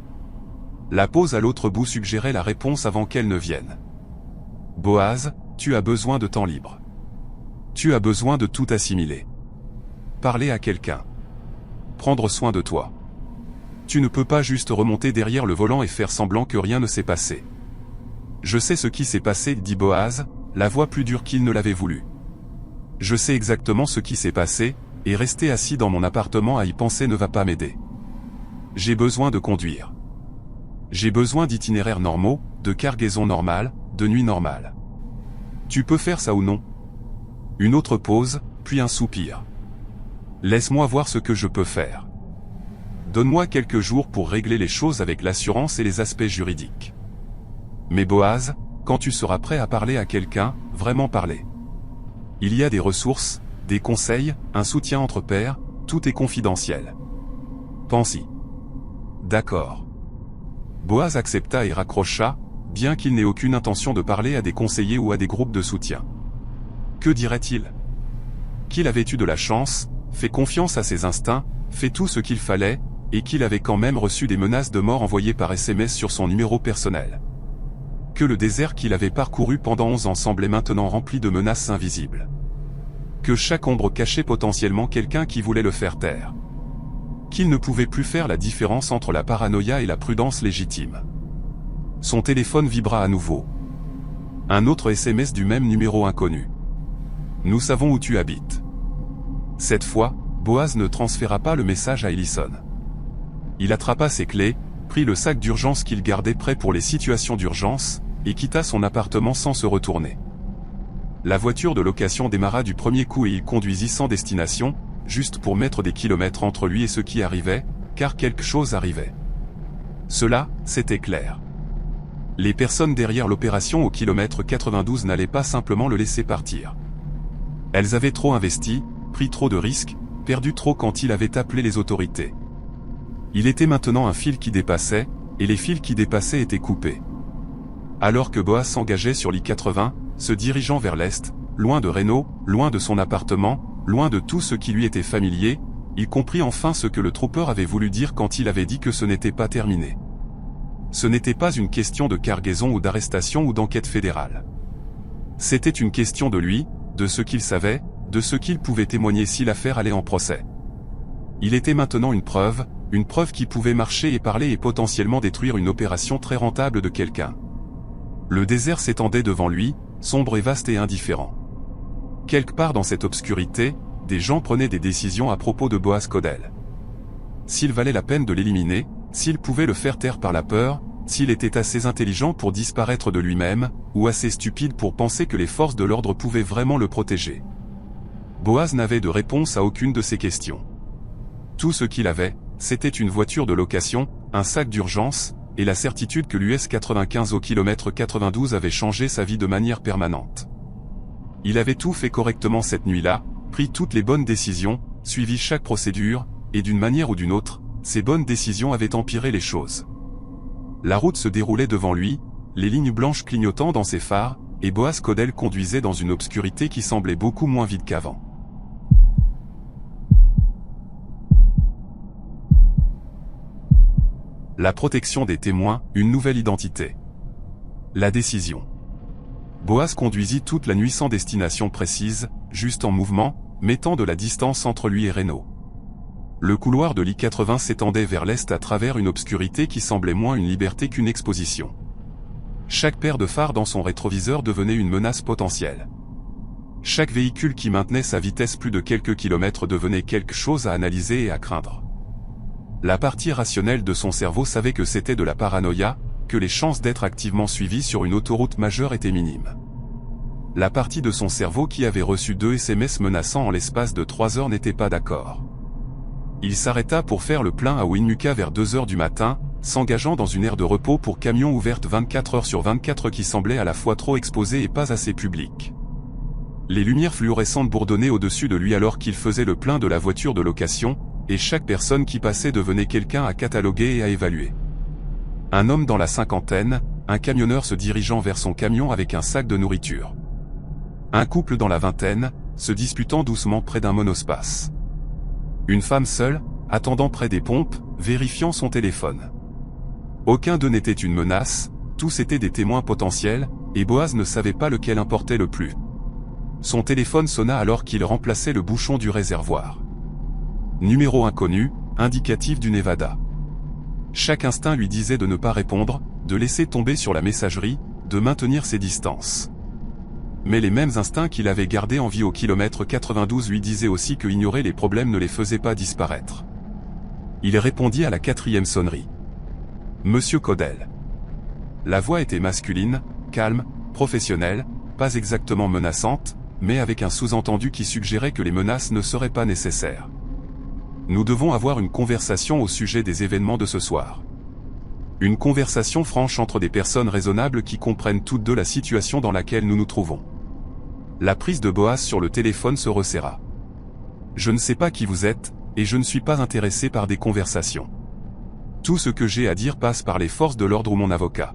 La pause à l'autre bout suggérait la réponse avant qu'elle ne vienne. « Boaz, tu as besoin de temps libre. Tu as besoin de tout assimiler. Parler à quelqu'un. Prendre soin de toi. Tu ne peux pas juste remonter derrière le volant et faire semblant que rien ne s'est passé. Je sais ce qui s'est passé, dit Boaz, la voix plus dure qu'il ne l'avait voulu. Je sais exactement ce qui s'est passé, et rester assis dans mon appartement à y penser ne va pas m'aider. J'ai besoin de conduire. J'ai besoin d'itinéraires normaux, de cargaisons normales, de nuits normales. Tu peux faire ça ou non ? Une autre pause, puis un soupir. Laisse-moi voir ce que je peux faire. Donne-moi quelques jours pour régler les choses avec l'assurance et les aspects juridiques. Mais Boaz, quand tu seras prêt à parler à quelqu'un, vraiment parler. Il y a des ressources, des conseils, un soutien entre pairs, tout est confidentiel. Pense-y. D'accord. Boaz accepta et raccrocha, bien qu'il n'ait aucune intention de parler à des conseillers ou à des groupes de soutien. Que dirait-il? Qu'il avait eu de la chance, fait confiance à ses instincts, fait tout ce qu'il fallait, et qu'il avait quand même reçu des menaces de mort envoyées par SMS sur son numéro personnel. Que le désert qu'il avait parcouru pendant 11 ans semblait maintenant rempli de menaces invisibles. Que chaque ombre cachait potentiellement quelqu'un qui voulait le faire taire. Qu'il ne pouvait plus faire la différence entre la paranoïa et la prudence légitime. Son téléphone vibra à nouveau. Un autre SMS du même numéro inconnu. Nous savons où tu habites. Cette fois, Boaz ne transféra pas le message à Ellison. Il attrapa ses clés, prit le sac d'urgence qu'il gardait prêt pour les situations d'urgence, et quitta son appartement sans se retourner. La voiture de location démarra du premier coup et il conduisit sans destination, juste pour mettre des kilomètres entre lui et ce qui arrivait, car quelque chose arrivait. Cela, c'était clair. Les personnes derrière l'opération au kilomètre 92 n'allaient pas simplement le laisser partir. Elles avaient trop investi, pris trop de risques, perdu trop quand il avait appelé les autorités. Il était maintenant un fil qui dépassait, et les fils qui dépassaient étaient coupés. Alors que Boaz s'engageait sur l'I-80, se dirigeant vers l'est, loin de Reno, loin de son appartement, loin de tout ce qui lui était familier, il comprit enfin ce que le trooper avait voulu dire quand il avait dit que ce n'était pas terminé. Ce n'était pas une question de cargaison ou d'arrestation ou d'enquête fédérale. C'était une question de lui, de ce qu'il savait, de ce qu'il pouvait témoigner si l'affaire allait en procès. Il était maintenant une preuve qui pouvait marcher et parler et potentiellement détruire une opération très rentable de quelqu'un. Le désert s'étendait devant lui, sombre et vaste et indifférent. Quelque part dans cette obscurité, des gens prenaient des décisions à propos de Boaz Kodel. S'il valait la peine de l'éliminer, s'il pouvait le faire taire par la peur, s'il était assez intelligent pour disparaître de lui-même, ou assez stupide pour penser que les forces de l'ordre pouvaient vraiment le protéger. Boaz n'avait de réponse à aucune de ces questions. Tout ce qu'il avait, c'était une voiture de location, un sac d'urgence, et la certitude que l'US 95 au kilomètre 92 avait changé sa vie de manière permanente. Il avait tout fait correctement cette nuit-là, pris toutes les bonnes décisions, suivi chaque procédure, et d'une manière ou d'une autre, ces bonnes décisions avaient empiré les choses. La route se déroulait devant lui, les lignes blanches clignotant dans ses phares, et Boaz Kodel conduisait dans une obscurité qui semblait beaucoup moins vide qu'avant. La protection des témoins, une nouvelle identité. La décision. Boaz conduisit toute la nuit sans destination précise, juste en mouvement, mettant de la distance entre lui et Reno. Le couloir de l'I-80 s'étendait vers l'est à travers une obscurité qui semblait moins une liberté qu'une exposition. Chaque paire de phares dans son rétroviseur devenait une menace potentielle. Chaque véhicule qui maintenait sa vitesse plus de quelques kilomètres devenait quelque chose à analyser et à craindre. La partie rationnelle de son cerveau savait que c'était de la paranoïa, que les chances d'être activement suivi sur une autoroute majeure étaient minimes. La partie de son cerveau qui avait reçu 2 SMS menaçants en l'espace de 3 heures n'était pas d'accord. Il s'arrêta pour faire le plein à Winmuka vers 2 heures du matin, s'engageant dans une aire de repos pour camions ouverte 24 heures sur 24 qui semblait à la fois trop exposée et pas assez publique. Les lumières fluorescentes bourdonnaient au-dessus de lui alors qu'il faisait le plein de la voiture de location, et chaque personne qui passait devenait quelqu'un à cataloguer et à évaluer. Un homme dans la cinquantaine, un camionneur se dirigeant vers son camion avec un sac de nourriture. Un couple dans la vingtaine, se disputant doucement près d'un monospace. Une femme seule, attendant près des pompes, vérifiant son téléphone. Aucun d'eux n'était une menace, tous étaient des témoins potentiels, et Boaz ne savait pas lequel importait le plus. Son téléphone sonna alors qu'il remplaçait le bouchon du réservoir. Numéro inconnu, indicatif du Nevada. Chaque instinct lui disait de ne pas répondre, de laisser tomber sur la messagerie, de maintenir ses distances. Mais les mêmes instincts qu'il avait gardés en vie au kilomètre 92 lui disaient aussi que ignorer les problèmes ne les faisait pas disparaître. Il répondit à la 4e sonnerie. Monsieur Kodel. La voix était masculine, calme, professionnelle, pas exactement menaçante, mais avec un sous-entendu qui suggérait que les menaces ne seraient pas nécessaires. Nous devons avoir une conversation au sujet des événements de ce soir. Une conversation franche entre des personnes raisonnables qui comprennent toutes deux la situation dans laquelle nous nous trouvons. La prise de Boaz sur le téléphone se resserra. Je ne sais pas qui vous êtes, et je ne suis pas intéressé par des conversations. Tout ce que j'ai à dire passe par les forces de l'ordre ou mon avocat.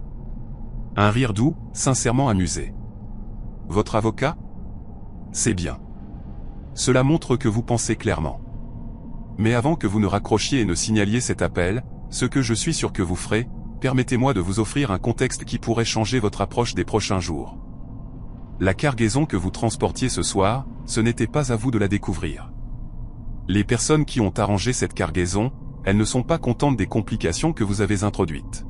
Un rire doux, sincèrement amusé. Votre avocat? C'est bien. Cela montre que vous pensez clairement. Mais avant que vous ne raccrochiez et ne signaliez cet appel, ce que je suis sûr que vous ferez, permettez-moi de vous offrir un contexte qui pourrait changer votre approche des prochains jours. La cargaison que vous transportiez ce soir, ce n'était pas à vous de la découvrir. Les personnes qui ont arrangé cette cargaison, elles ne sont pas contentes des complications que vous avez introduites.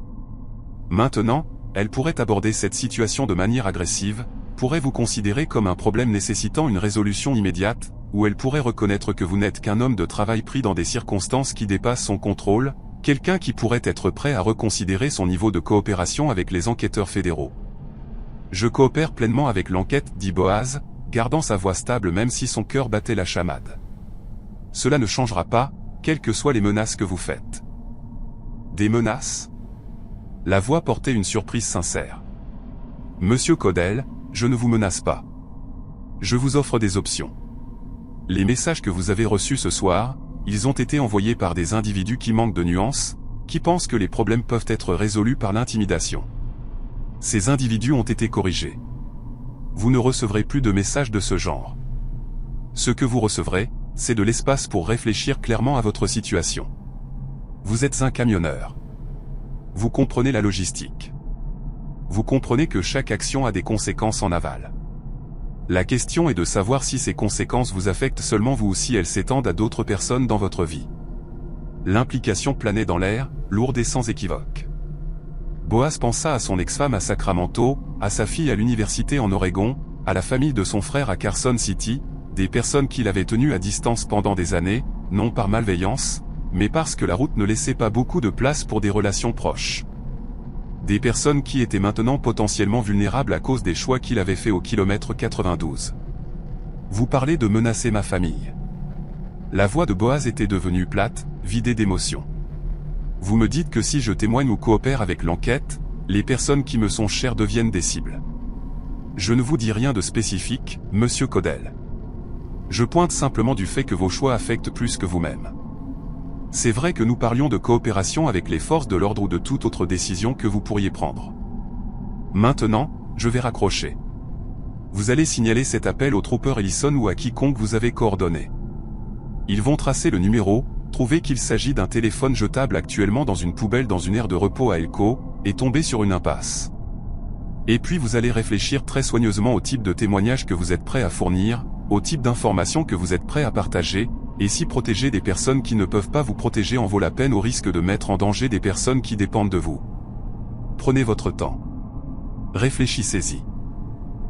Maintenant, elles pourraient aborder cette situation de manière agressive, pourraient vous considérer comme un problème nécessitant une résolution immédiate, ou elles pourraient reconnaître que vous n'êtes qu'un homme de travail pris dans des circonstances qui dépassent son contrôle, quelqu'un qui pourrait être prêt à reconsidérer son niveau de coopération avec les enquêteurs fédéraux. Je coopère pleinement avec l'enquête, dit Boaz, gardant sa voix stable même si son cœur battait la chamade. Cela ne changera pas, quelles que soient les menaces que vous faites. Des menaces? La voix portait une surprise sincère. Monsieur Caudell, je ne vous menace pas. Je vous offre des options. Les messages que vous avez reçus ce soir, ils ont été envoyés par des individus qui manquent de nuances, qui pensent que les problèmes peuvent être résolus par l'intimidation. Ces individus ont été corrigés. Vous ne recevrez plus de messages de ce genre. Ce que vous recevrez, c'est de l'espace pour réfléchir clairement à votre situation. Vous êtes un camionneur. Vous comprenez la logistique. Vous comprenez que chaque action a des conséquences en aval. La question est de savoir si ces conséquences vous affectent seulement vous ou si elles s'étendent à d'autres personnes dans votre vie. L'implication planait dans l'air, lourde et sans équivoque. Boaz pensa à son ex-femme à Sacramento, à sa fille à l'université en Oregon, à la famille de son frère à Carson City, des personnes qu'il avait tenues à distance pendant des années, non par malveillance, mais parce que la route ne laissait pas beaucoup de place pour des relations proches. Des personnes qui étaient maintenant potentiellement vulnérables à cause des choix qu'il avait faits au kilomètre 92. Vous parlez de menacer ma famille. La voix de Boaz était devenue plate, vidée d'émotion. Vous me dites que si je témoigne ou coopère avec l'enquête, les personnes qui me sont chères deviennent des cibles. Je ne vous dis rien de spécifique, monsieur Caudell. Je pointe simplement du fait que vos choix affectent plus que vous-même. C'est vrai que nous parlions de coopération avec les forces de l'ordre ou de toute autre décision que vous pourriez prendre. Maintenant, je vais raccrocher. Vous allez signaler cet appel au trooper Ellison ou à quiconque vous avez coordonné. Ils vont tracer le numéro, trouver qu'il s'agit d'un téléphone jetable actuellement dans une poubelle dans une aire de repos à Elko, et tomber sur une impasse. Et puis vous allez réfléchir très soigneusement au type de témoignage que vous êtes prêt à fournir, au type d'informations que vous êtes prêt à partager, et si protéger des personnes qui ne peuvent pas vous protéger en vaut la peine au risque de mettre en danger des personnes qui dépendent de vous. Prenez votre temps. Réfléchissez-y.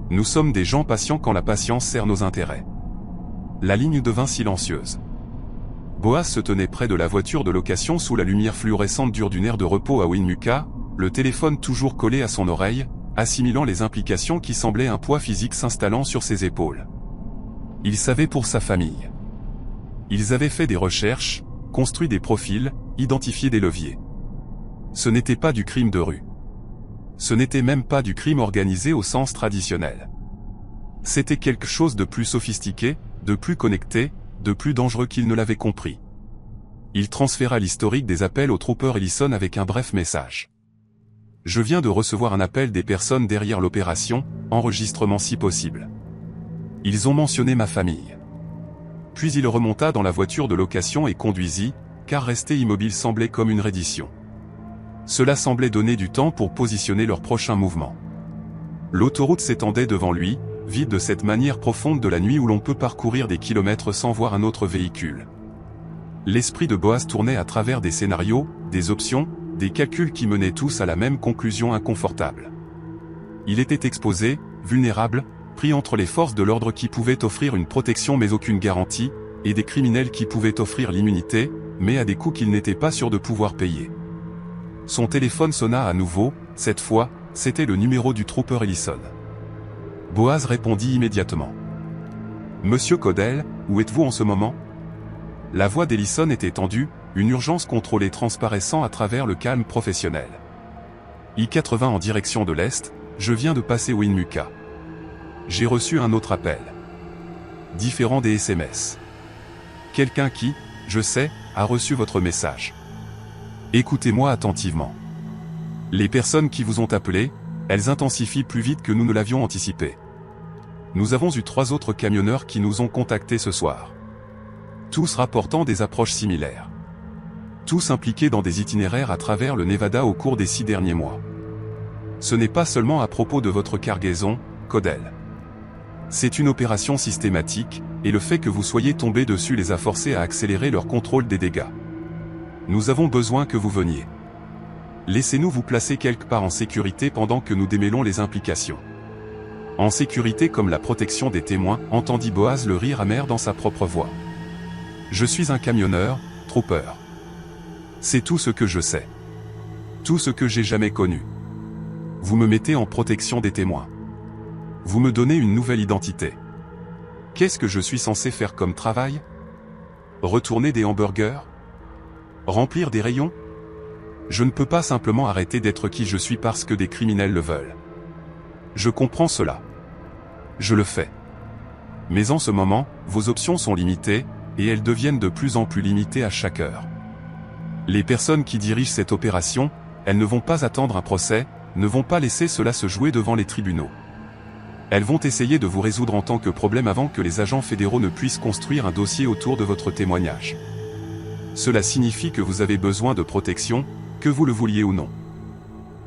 Nous sommes des gens patients quand la patience sert nos intérêts. La ligne devint silencieuse. Boaz se tenait près de la voiture de location sous la lumière fluorescente dure d'une aire de repos à Winmucca, le téléphone toujours collé à son oreille, assimilant les implications qui semblaient un poids physique s'installant sur ses épaules. Il savait pour sa famille. Ils avaient fait des recherches, construit des profils, identifié des leviers. Ce n'était pas du crime de rue. Ce n'était même pas du crime organisé au sens traditionnel. C'était quelque chose de plus sophistiqué, de plus connecté, de plus dangereux qu'il ne l'avait compris. Il transféra l'historique des appels au trooper Ellison avec un bref message. Je viens de recevoir un appel des personnes derrière l'opération, enregistrement si possible. Ils ont mentionné ma famille. Puis il remonta dans la voiture de location et conduisit, car rester immobile semblait comme une reddition. Cela semblait donner du temps pour positionner leur prochain mouvement. L'autoroute s'étendait devant lui, vide de cette manière profonde de la nuit où l'on peut parcourir des kilomètres sans voir un autre véhicule. L'esprit de Boaz tournait à travers des scénarios, des options, des calculs qui menaient tous à la même conclusion inconfortable. Il était exposé, vulnérable, pris entre les forces de l'ordre qui pouvaient offrir une protection mais aucune garantie, et des criminels qui pouvaient offrir l'immunité, mais à des coûts qu'il n'était pas sûr de pouvoir payer. Son téléphone sonna à nouveau, cette fois, c'était le numéro du trooper Ellison. Boaz répondit immédiatement. « Monsieur Caudell, où êtes-vous en ce moment ? La voix d'Ellison était tendue, une urgence contrôlée transparaissant à travers le calme professionnel. I-80 en direction de l'Est, je viens de passer Winmuka. J'ai reçu un autre appel. Différent des SMS. Quelqu'un qui, je sais, a reçu votre message. Écoutez-moi attentivement. Les personnes qui vous ont appelé, elles intensifient plus vite que nous ne l'avions anticipé. Nous avons eu 3 autres camionneurs qui nous ont contactés ce soir. Tous rapportant des approches similaires. Tous impliqués dans des itinéraires à travers le Nevada au cours des 6 derniers mois. Ce n'est pas seulement à propos de votre cargaison, Codell. C'est une opération systématique, et le fait que vous soyez tombé dessus les a forcés à accélérer leur contrôle des dégâts. Nous avons besoin que vous veniez. Laissez-nous vous placer quelque part en sécurité pendant que nous démêlons les implications. En sécurité comme la protection des témoins, entendit Boaz le rire amer dans sa propre voix. Je suis un camionneur, trooper. C'est tout ce que je sais. Tout ce que j'ai jamais connu. Vous me mettez en protection des témoins. Vous me donnez une nouvelle identité. Qu'est-ce que je suis censé faire comme travail? Retourner des hamburgers? Remplir des rayons? Je ne peux pas simplement arrêter d'être qui je suis parce que des criminels le veulent. Je comprends cela. Je le fais. Mais en ce moment, vos options sont limitées, et elles deviennent de plus en plus limitées à chaque heure. Les personnes qui dirigent cette opération, elles ne vont pas attendre un procès, ne vont pas laisser cela se jouer devant les tribunaux. Elles vont essayer de vous résoudre en tant que problème avant que les agents fédéraux ne puissent construire un dossier autour de votre témoignage. Cela signifie que vous avez besoin de protection, que vous le vouliez ou non.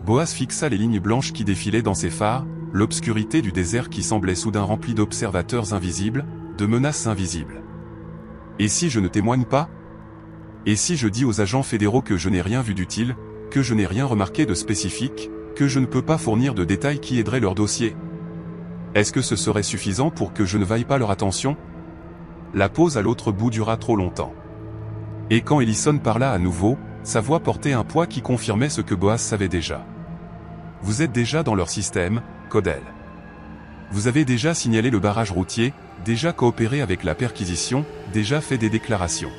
Boaz fixa les lignes blanches qui défilaient dans ses phares, l'obscurité du désert qui semblait soudain remplie d'observateurs invisibles, de menaces invisibles. Et si je ne témoigne pas? Et si je dis aux agents fédéraux que je n'ai rien vu d'utile, que je n'ai rien remarqué de spécifique, que je ne peux pas fournir de détails qui aideraient leur dossier? Est-ce que ce serait suffisant pour que je ne vaille pas leur attention? La pause à l'autre bout dura trop longtemps. Et quand Ellison parla à nouveau, sa voix portait un poids qui confirmait ce que Boaz savait déjà. Vous êtes déjà dans leur système, Codell. Vous avez déjà signalé le barrage routier, déjà coopéré avec la perquisition, déjà fait des déclarations.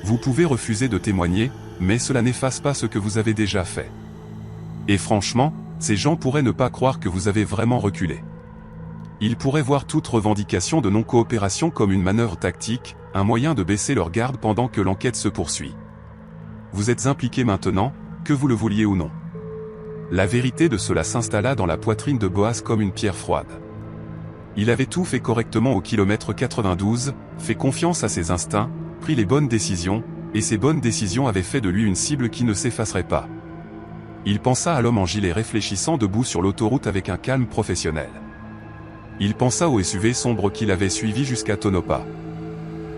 Vous pouvez refuser de témoigner, mais cela n'efface pas ce que vous avez déjà fait. Et franchement, ces gens pourraient ne pas croire que vous avez vraiment reculé. Ils pourraient voir toute revendication de non-coopération comme une manœuvre tactique, un moyen de baisser leur garde pendant que l'enquête se poursuit. Vous êtes impliqué maintenant, que vous le vouliez ou non. La vérité de cela s'installa dans la poitrine de Boaz comme une pierre froide. Il avait tout fait correctement au kilomètre 92, fait confiance à ses instincts, pris les bonnes décisions, et ces bonnes décisions avaient fait de lui une cible qui ne s'effacerait pas. Il pensa à l'homme en gilet réfléchissant debout sur l'autoroute avec un calme professionnel. Il pensa au SUV sombre qu'il avait suivi jusqu'à Tonopah.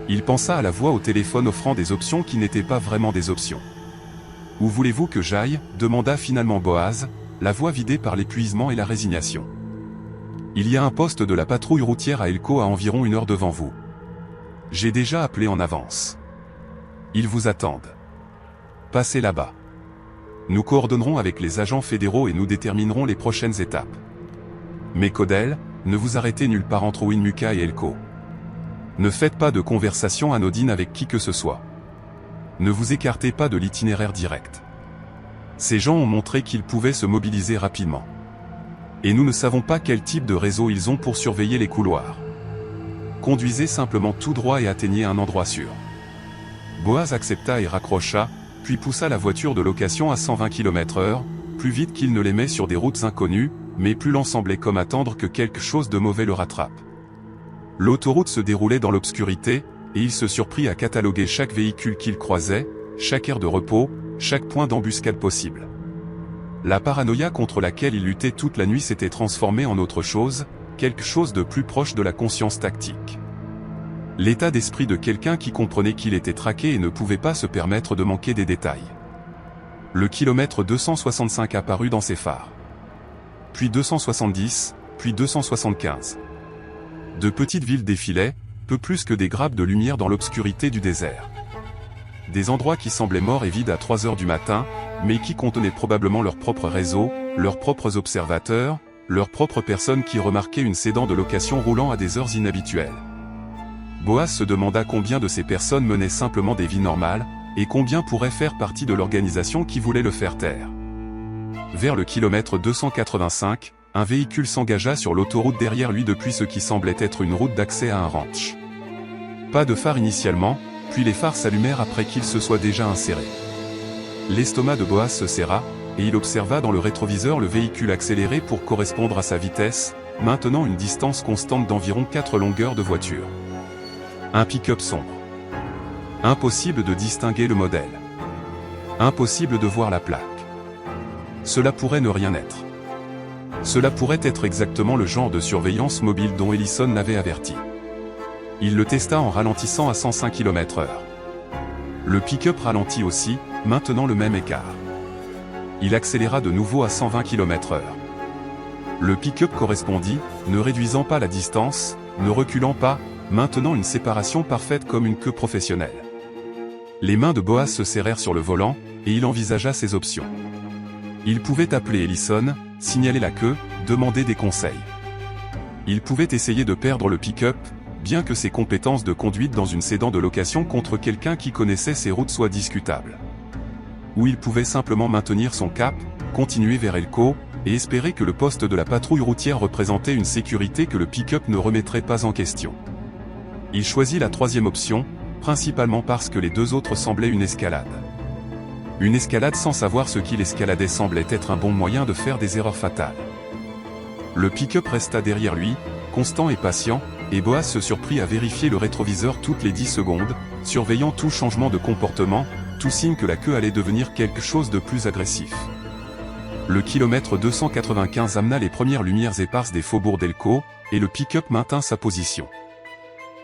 Il pensa à la voix au téléphone offrant des options qui n'étaient pas vraiment des options. « Où voulez-vous que j'aille » demanda finalement Boaz, la voix vidée par l'épuisement et la résignation. « Il y a un poste de la patrouille routière à Elko à environ 1 heure devant vous. J'ai déjà appelé en avance. Ils vous attendent. Passez là-bas. Nous coordonnerons avec les agents fédéraux et nous déterminerons les prochaines étapes. Mais Codell, ne vous arrêtez nulle part entre Winmuka et Elko. Ne faites pas de conversation anodine avec qui que ce soit. Ne vous écartez pas de l'itinéraire direct. Ces gens ont montré qu'ils pouvaient se mobiliser rapidement. Et nous ne savons pas quel type de réseau ils ont pour surveiller les couloirs. Conduisez simplement tout droit et atteignez un endroit sûr. Boaz accepta et raccrocha, puis poussa la voiture de location à 120 km/h, plus vite qu'il ne l'aimait sur des routes inconnues, mais plus lent semblait comme attendre que quelque chose de mauvais le rattrape. L'autoroute se déroulait dans l'obscurité, et il se surprit à cataloguer chaque véhicule qu'il croisait, chaque aire de repos, chaque point d'embuscade possible. La paranoïa contre laquelle il luttait toute la nuit s'était transformée en autre chose, quelque chose de plus proche de la conscience tactique. L'état d'esprit de quelqu'un qui comprenait qu'il était traqué et ne pouvait pas se permettre de manquer des détails. Le kilomètre 265 apparut dans ses phares. Puis 270, puis 275. De petites villes défilaient, peu plus que des grappes de lumière dans l'obscurité du désert. Des endroits qui semblaient morts et vides à 3 heures du matin, mais qui contenaient probablement leur propre réseau, leurs propres observateurs, leurs propres personnes qui remarquaient une sédan de location roulant à des heures inhabituelles. Boaz se demanda combien de ces personnes menaient simplement des vies normales, et combien pourraient faire partie de l'organisation qui voulait le faire taire. Vers le kilomètre 285, un véhicule s'engagea sur l'autoroute derrière lui depuis ce qui semblait être une route d'accès à un ranch. Pas de phare initialement, puis les phares s'allumèrent après qu'il se soit déjà inséré. L'estomac de Boaz se serra, et il observa dans le rétroviseur le véhicule accélérer pour correspondre à sa vitesse, maintenant une distance constante d'environ 4 longueurs de voiture. Un pick-up sombre. Impossible de distinguer le modèle. Impossible de voir la plaque. Cela pourrait ne rien être. Cela pourrait être exactement le genre de surveillance mobile dont Ellison l'avait averti. Il le testa en ralentissant à 105 km/h. Le pick-up ralentit aussi, maintenant le même écart. Il accéléra de nouveau à 120 km/h. Le pick-up correspondit, ne réduisant pas la distance, ne reculant pas, maintenant une séparation parfaite comme une queue professionnelle. Les mains de Boaz se serrèrent sur le volant, et il envisagea ses options. Il pouvait appeler Ellison, signaler la queue, demander des conseils. Il pouvait essayer de perdre le pick-up, bien que ses compétences de conduite dans une sédan de location contre quelqu'un qui connaissait ses routes soient discutables. Ou il pouvait simplement maintenir son cap, continuer vers Elko, et espérer que le poste de la patrouille routière représentait une sécurité que le pick-up ne remettrait pas en question. Il choisit la troisième option, principalement parce que les deux autres semblaient une escalade. Une escalade sans savoir ce qu'il escaladait semblait être un bon moyen de faire des erreurs fatales. Le pick-up resta derrière lui, constant et patient, et Boaz se surprit à vérifier le rétroviseur toutes les 10 secondes, surveillant tout changement de comportement, tout signe que la queue allait devenir quelque chose de plus agressif. Le kilomètre 295 amena les premières lumières éparses des faubourgs d'Elko, et le pick-up maintint sa position.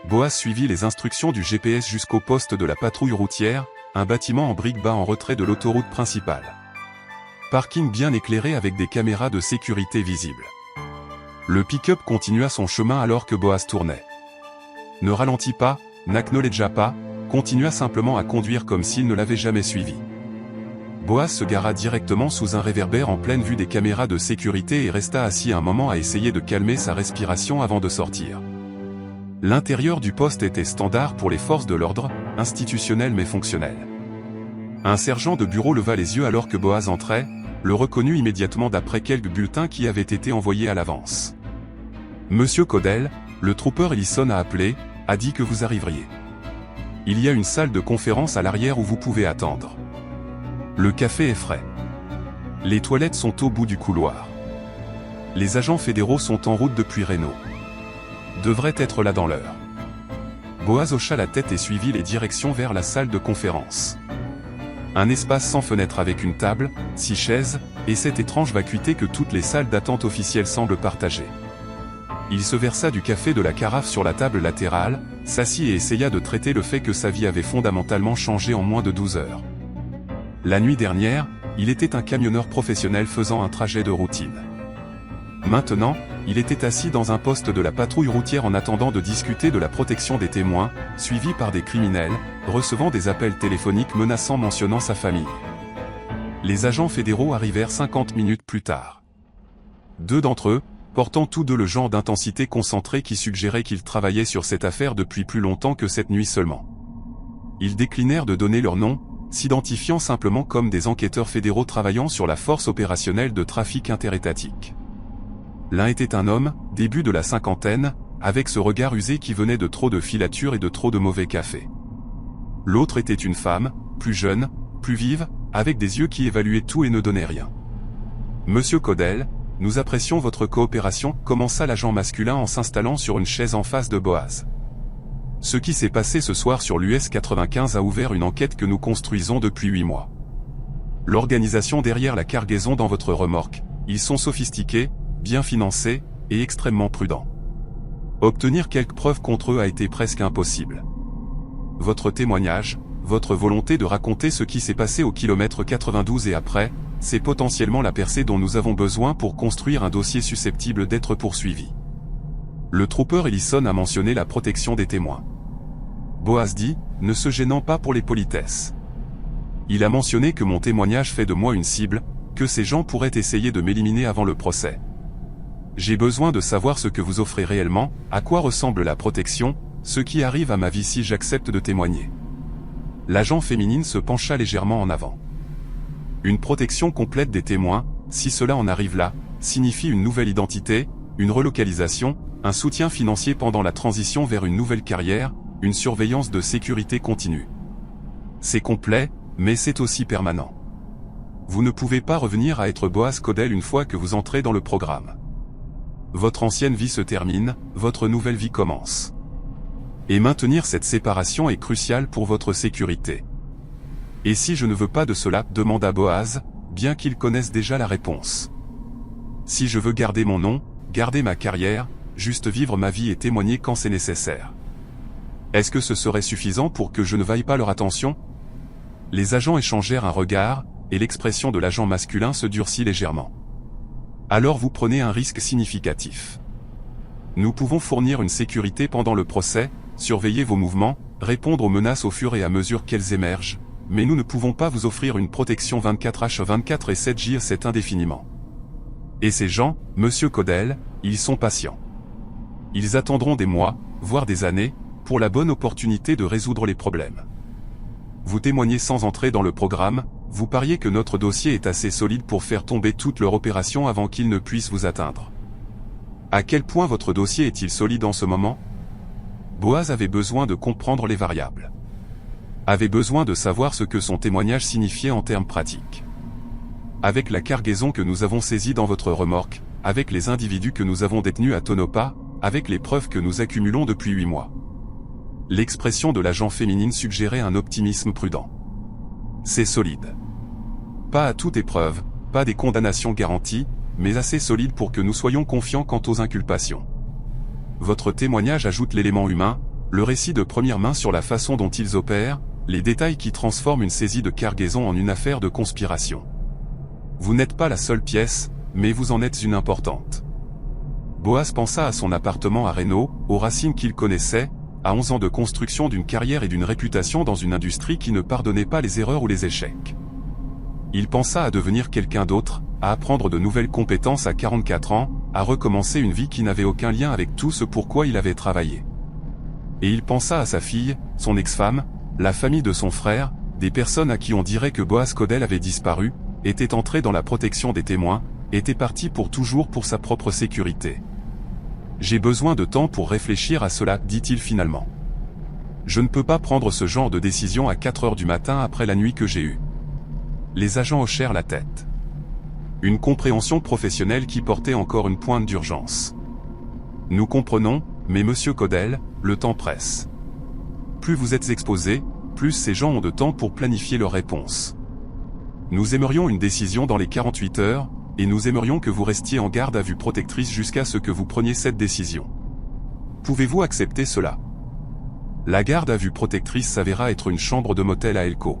Boaz suivit les instructions du GPS jusqu'au poste de la patrouille routière, un bâtiment en briques bas en retrait de l'autoroute principale. Parking bien éclairé avec des caméras de sécurité visibles. Le pick-up continua son chemin alors que Boaz tournait. Ne ralentit pas, n'acknowledgea pas, continua simplement à conduire comme s'il ne l'avait jamais suivi. Boaz se gara directement sous un réverbère en pleine vue des caméras de sécurité et resta assis un moment à essayer de calmer sa respiration avant de sortir. L'intérieur du poste était standard pour les forces de l'ordre, institutionnel mais fonctionnel. Un sergent de bureau leva les yeux alors que Boaz entrait, le reconnut immédiatement d'après quelques bulletins qui avaient été envoyés à l'avance. Monsieur Caudell, le trooper Ellison a appelé, a dit que vous arriveriez. Il y a une salle de conférence à l'arrière où vous pouvez attendre. Le café est frais. Les toilettes sont au bout du couloir. Les agents fédéraux sont en route depuis Reno. Devraient être là dans l'heure. Boaz hocha la tête et suivit les directions vers la salle de conférence. Un espace sans fenêtre avec une table, 6 chaises, et cette étrange vacuité que toutes les salles d'attente officielles semblent partager. Il se versa du café de la carafe sur la table latérale, s'assit et essaya de traiter le fait que sa vie avait fondamentalement changé en moins de 12 heures. La nuit dernière, il était un camionneur professionnel faisant un trajet de routine. Maintenant, il était assis dans un poste de la patrouille routière en attendant de discuter de la protection des témoins, suivi par des criminels, recevant des appels téléphoniques menaçants mentionnant sa famille. Les agents fédéraux arrivèrent 50 minutes plus tard. 2 d'entre eux, portant tous deux le genre d'intensité concentrée qui suggérait qu'ils travaillaient sur cette affaire depuis plus longtemps que cette nuit seulement. Ils déclinèrent de donner leur nom, s'identifiant simplement comme des enquêteurs fédéraux travaillant sur la force opérationnelle de trafic interétatique. L'un était un homme, début de la cinquantaine, avec ce regard usé qui venait de trop de filatures et de trop de mauvais café. L'autre était une femme, plus jeune, plus vive, avec des yeux qui évaluaient tout et ne donnaient rien. Monsieur Caudell, nous apprécions votre coopération, commença l'agent masculin en s'installant sur une chaise en face de Boaz. Ce qui s'est passé ce soir sur l'US 95 a ouvert une enquête que nous construisons depuis 8 mois. L'organisation derrière la cargaison dans votre remorque, ils sont sophistiqués, bien financés, et extrêmement prudents. Obtenir quelques preuves contre eux a été presque impossible. Votre témoignage, votre volonté de raconter ce qui s'est passé au kilomètre 92 et après, c'est potentiellement la percée dont nous avons besoin pour construire un dossier susceptible d'être poursuivi. Le trooper Ellison a mentionné la protection des témoins. Boaz dit, ne se gênant pas pour les politesses. Il a mentionné que mon témoignage fait de moi une cible, que ces gens pourraient essayer de m'éliminer avant le procès. J'ai besoin de savoir ce que vous offrez réellement, à quoi ressemble la protection, Ce qui arrive à ma vie si j'accepte de témoigner. L'agent féminine se pencha légèrement en avant. Une protection complète des témoins, si cela en arrive là, signifie une nouvelle identité, une relocalisation, un soutien financier pendant la transition vers une nouvelle carrière, une surveillance de sécurité continue. C'est complet, mais c'est aussi permanent. Vous ne pouvez pas revenir à être Boaz Kodel une fois que vous entrez dans le programme. Votre ancienne vie se termine, votre nouvelle vie commence. Et maintenir cette séparation est crucial pour votre sécurité. Et si je ne veux pas de cela, demanda Boaz, bien qu'il connaisse déjà la réponse. Si je veux garder mon nom, garder ma carrière, juste vivre ma vie et témoigner quand c'est nécessaire. Est-ce que ce serait suffisant pour que je ne vaille pas leur attention? Les agents échangèrent un regard, et l'expression de l'agent masculin se durcit légèrement. Alors vous prenez un risque significatif. Nous pouvons fournir une sécurité pendant le procès, surveiller vos mouvements, répondre aux menaces au fur et à mesure qu'elles émergent, mais nous ne pouvons pas vous offrir une protection 24h24 et 7h7 indéfiniment. Et ces gens, Monsieur Kodel, ils sont patients. Ils attendront des mois, voire des années, pour la bonne opportunité de résoudre les problèmes. Vous témoignez sans entrer dans le programme, vous pariez que notre dossier est assez solide pour faire tomber toute leur opération avant qu'ils ne puissent vous atteindre. À quel point votre dossier est-il solide en ce moment? Boaz avait besoin de comprendre les variables. Avait besoin de savoir ce que son témoignage signifiait en termes pratiques. Avec la cargaison que nous avons saisie dans votre remorque, avec les individus que nous avons détenus à Tonopah, avec les preuves que nous accumulons depuis 8 mois. L'expression de l'agent féminine suggérait un optimisme prudent. C'est solide. Pas à toute épreuve, pas des condamnations garanties, mais assez solide pour que nous soyons confiants quant aux inculpations. Votre témoignage ajoute l'élément humain, le récit de première main sur la façon dont ils opèrent, les détails qui transforment une saisie de cargaison en une affaire de conspiration. Vous n'êtes pas la seule pièce, mais vous en êtes une importante. Boaz pensa à son appartement à Reno, aux racines qu'il connaissait, à 11 ans de construction d'une carrière et d'une réputation dans une industrie qui ne pardonnait pas les erreurs ou les échecs. Il pensa à devenir quelqu'un d'autre, à apprendre de nouvelles compétences à 44 ans, à recommencer une vie qui n'avait aucun lien avec tout ce pourquoi il avait travaillé. Et il pensa à sa fille, son ex-femme, la famille de son frère, des personnes à qui on dirait que Boaz Kodel avait disparu, était entré dans la protection des témoins, était parti pour toujours pour sa propre sécurité. J'ai besoin de temps pour réfléchir à cela, dit-il finalement. Je ne peux pas prendre ce genre de décision à 4 heures du matin après la nuit que j'ai eue. Les agents hochèrent la tête. Une compréhension professionnelle qui portait encore une pointe d'urgence. Nous comprenons, mais Monsieur Kodel, le temps presse. Plus vous êtes exposé, plus ces gens ont de temps pour planifier leurs réponses. Nous aimerions une décision dans les 48 heures, et nous aimerions que vous restiez en garde à vue protectrice jusqu'à ce que vous preniez cette décision. Pouvez-vous accepter cela? La garde à vue protectrice s'avéra être une chambre de motel à Elko.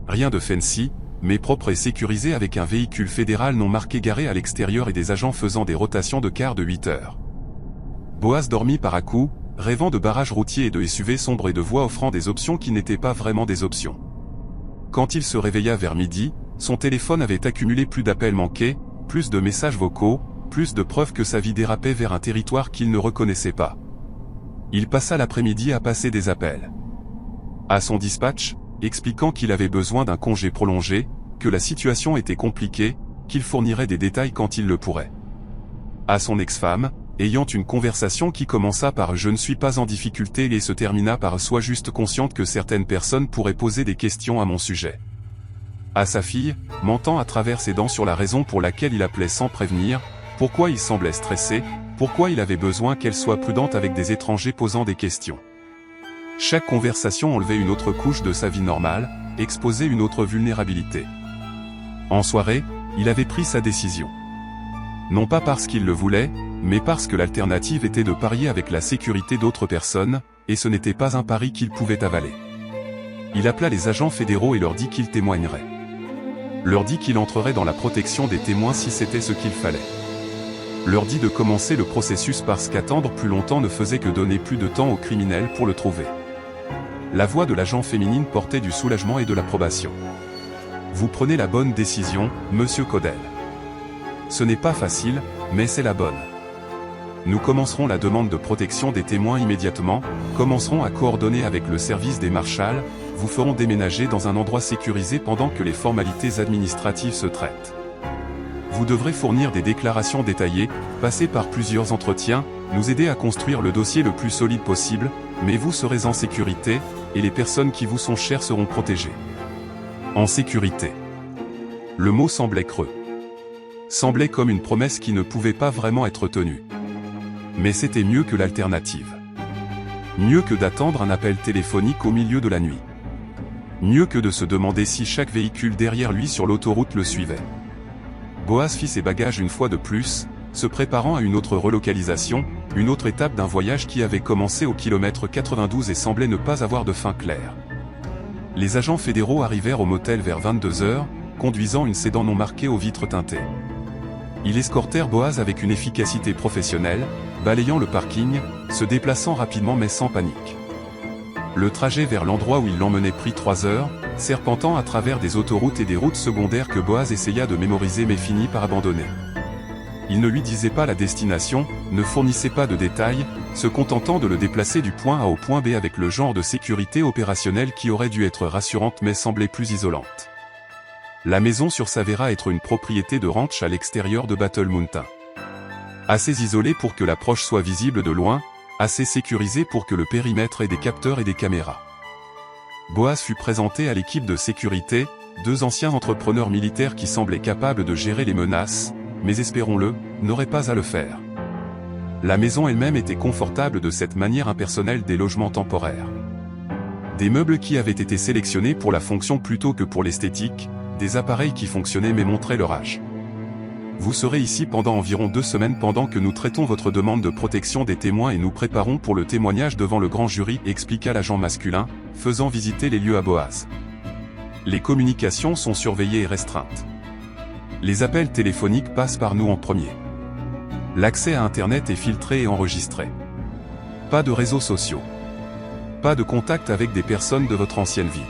Rien de fancy, mais propre et sécurisé avec un véhicule fédéral non marqué garé à l'extérieur et des agents faisant des rotations de quart de 8 heures. Boaz dormit par à-coups, rêvant de barrages routiers et de SUV sombres et de voies offrant des options qui n'étaient pas vraiment des options. Quand il se réveilla vers midi, son téléphone avait accumulé plus d'appels manqués, plus de messages vocaux, plus de preuves que sa vie dérapait vers un territoire qu'il ne reconnaissait pas. Il passa l'après-midi à passer des appels. À son dispatch, expliquant qu'il avait besoin d'un congé prolongé, que la situation était compliquée, qu'il fournirait des détails quand il le pourrait. À son ex-femme, ayant une conversation qui commença par « je ne suis pas en difficulté » et se termina par « sois juste consciente que certaines personnes pourraient poser des questions à mon sujet ». À sa fille, mentant à travers ses dents sur la raison pour laquelle il appelait sans prévenir, pourquoi il semblait stressé, pourquoi il avait besoin qu'elle soit prudente avec des étrangers posant des questions. Chaque conversation enlevait une autre couche de sa vie normale, exposait une autre vulnérabilité. En soirée, il avait pris sa décision. Non pas parce qu'il le voulait, mais parce que l'alternative était de parier avec la sécurité d'autres personnes, et ce n'était pas un pari qu'il pouvait avaler. Il appela les agents fédéraux et leur dit qu'il témoignerait. Leur dit qu'il entrerait dans la protection des témoins si c'était ce qu'il fallait. Leur dit de commencer le processus parce qu'attendre plus longtemps ne faisait que donner plus de temps aux criminels pour le trouver. La voix de l'agent féminine portait du soulagement et de l'approbation. Vous prenez la bonne décision, Monsieur Kodel. Ce n'est pas facile, mais c'est la bonne. Nous commencerons la demande de protection des témoins immédiatement, commencerons à coordonner avec le service des marshals, vous ferons déménager dans un endroit sécurisé pendant que les formalités administratives se traitent. Vous devrez fournir des déclarations détaillées, passer par plusieurs entretiens, nous aider à construire le dossier le plus solide possible, mais vous serez en sécurité, et les personnes qui vous sont chères seront protégées. En sécurité. Le mot semblait creux. Semblait comme une promesse qui ne pouvait pas vraiment être tenue. Mais c'était mieux que l'alternative. Mieux que d'attendre un appel téléphonique au milieu de la nuit. Mieux que de se demander si chaque véhicule derrière lui sur l'autoroute le suivait. Boaz fit ses bagages une fois de plus, se préparant à une autre relocalisation, une autre étape d'un voyage qui avait commencé au kilomètre 92 et semblait ne pas avoir de fin claire. Les agents fédéraux arrivèrent au motel vers 22 h, conduisant une sédan non marquée aux vitres teintées. Ils escortèrent Boaz avec une efficacité professionnelle, balayant le parking, se déplaçant rapidement mais sans panique. Le trajet vers l'endroit où ils l'emmenaient prit 3 heures, serpentant à travers des autoroutes et des routes secondaires que Boaz essaya de mémoriser mais finit par abandonner. Il ne lui disait pas la destination, ne fournissait pas de détails, se contentant de le déplacer du point A au point B avec le genre de sécurité opérationnelle qui aurait dû être rassurante mais semblait plus isolante. La maison s'avéra être une propriété de ranch à l'extérieur de Battle Mountain. Assez isolée pour que l'approche soit visible de loin, assez sécurisée pour que le périmètre ait des capteurs et des caméras. Boaz fut présenté à l'équipe de sécurité, 2 anciens entrepreneurs militaires qui semblaient capables de gérer les menaces, mais espérons-le, n'auraient pas à le faire. La maison elle-même était confortable de cette manière impersonnelle des logements temporaires. Des meubles qui avaient été sélectionnés pour la fonction plutôt que pour l'esthétique, des appareils qui fonctionnaient mais montraient leur âge. Vous serez ici pendant environ 2 semaines pendant que nous traitons votre demande de protection des témoins et nous préparons pour le témoignage devant le grand jury, expliqua l'agent masculin, faisant visiter les lieux à Boaz. Les communications sont surveillées et restreintes. Les appels téléphoniques passent par nous en premier. L'accès à Internet est filtré et enregistré. Pas de réseaux sociaux. Pas de contact avec des personnes de votre ancienne vie.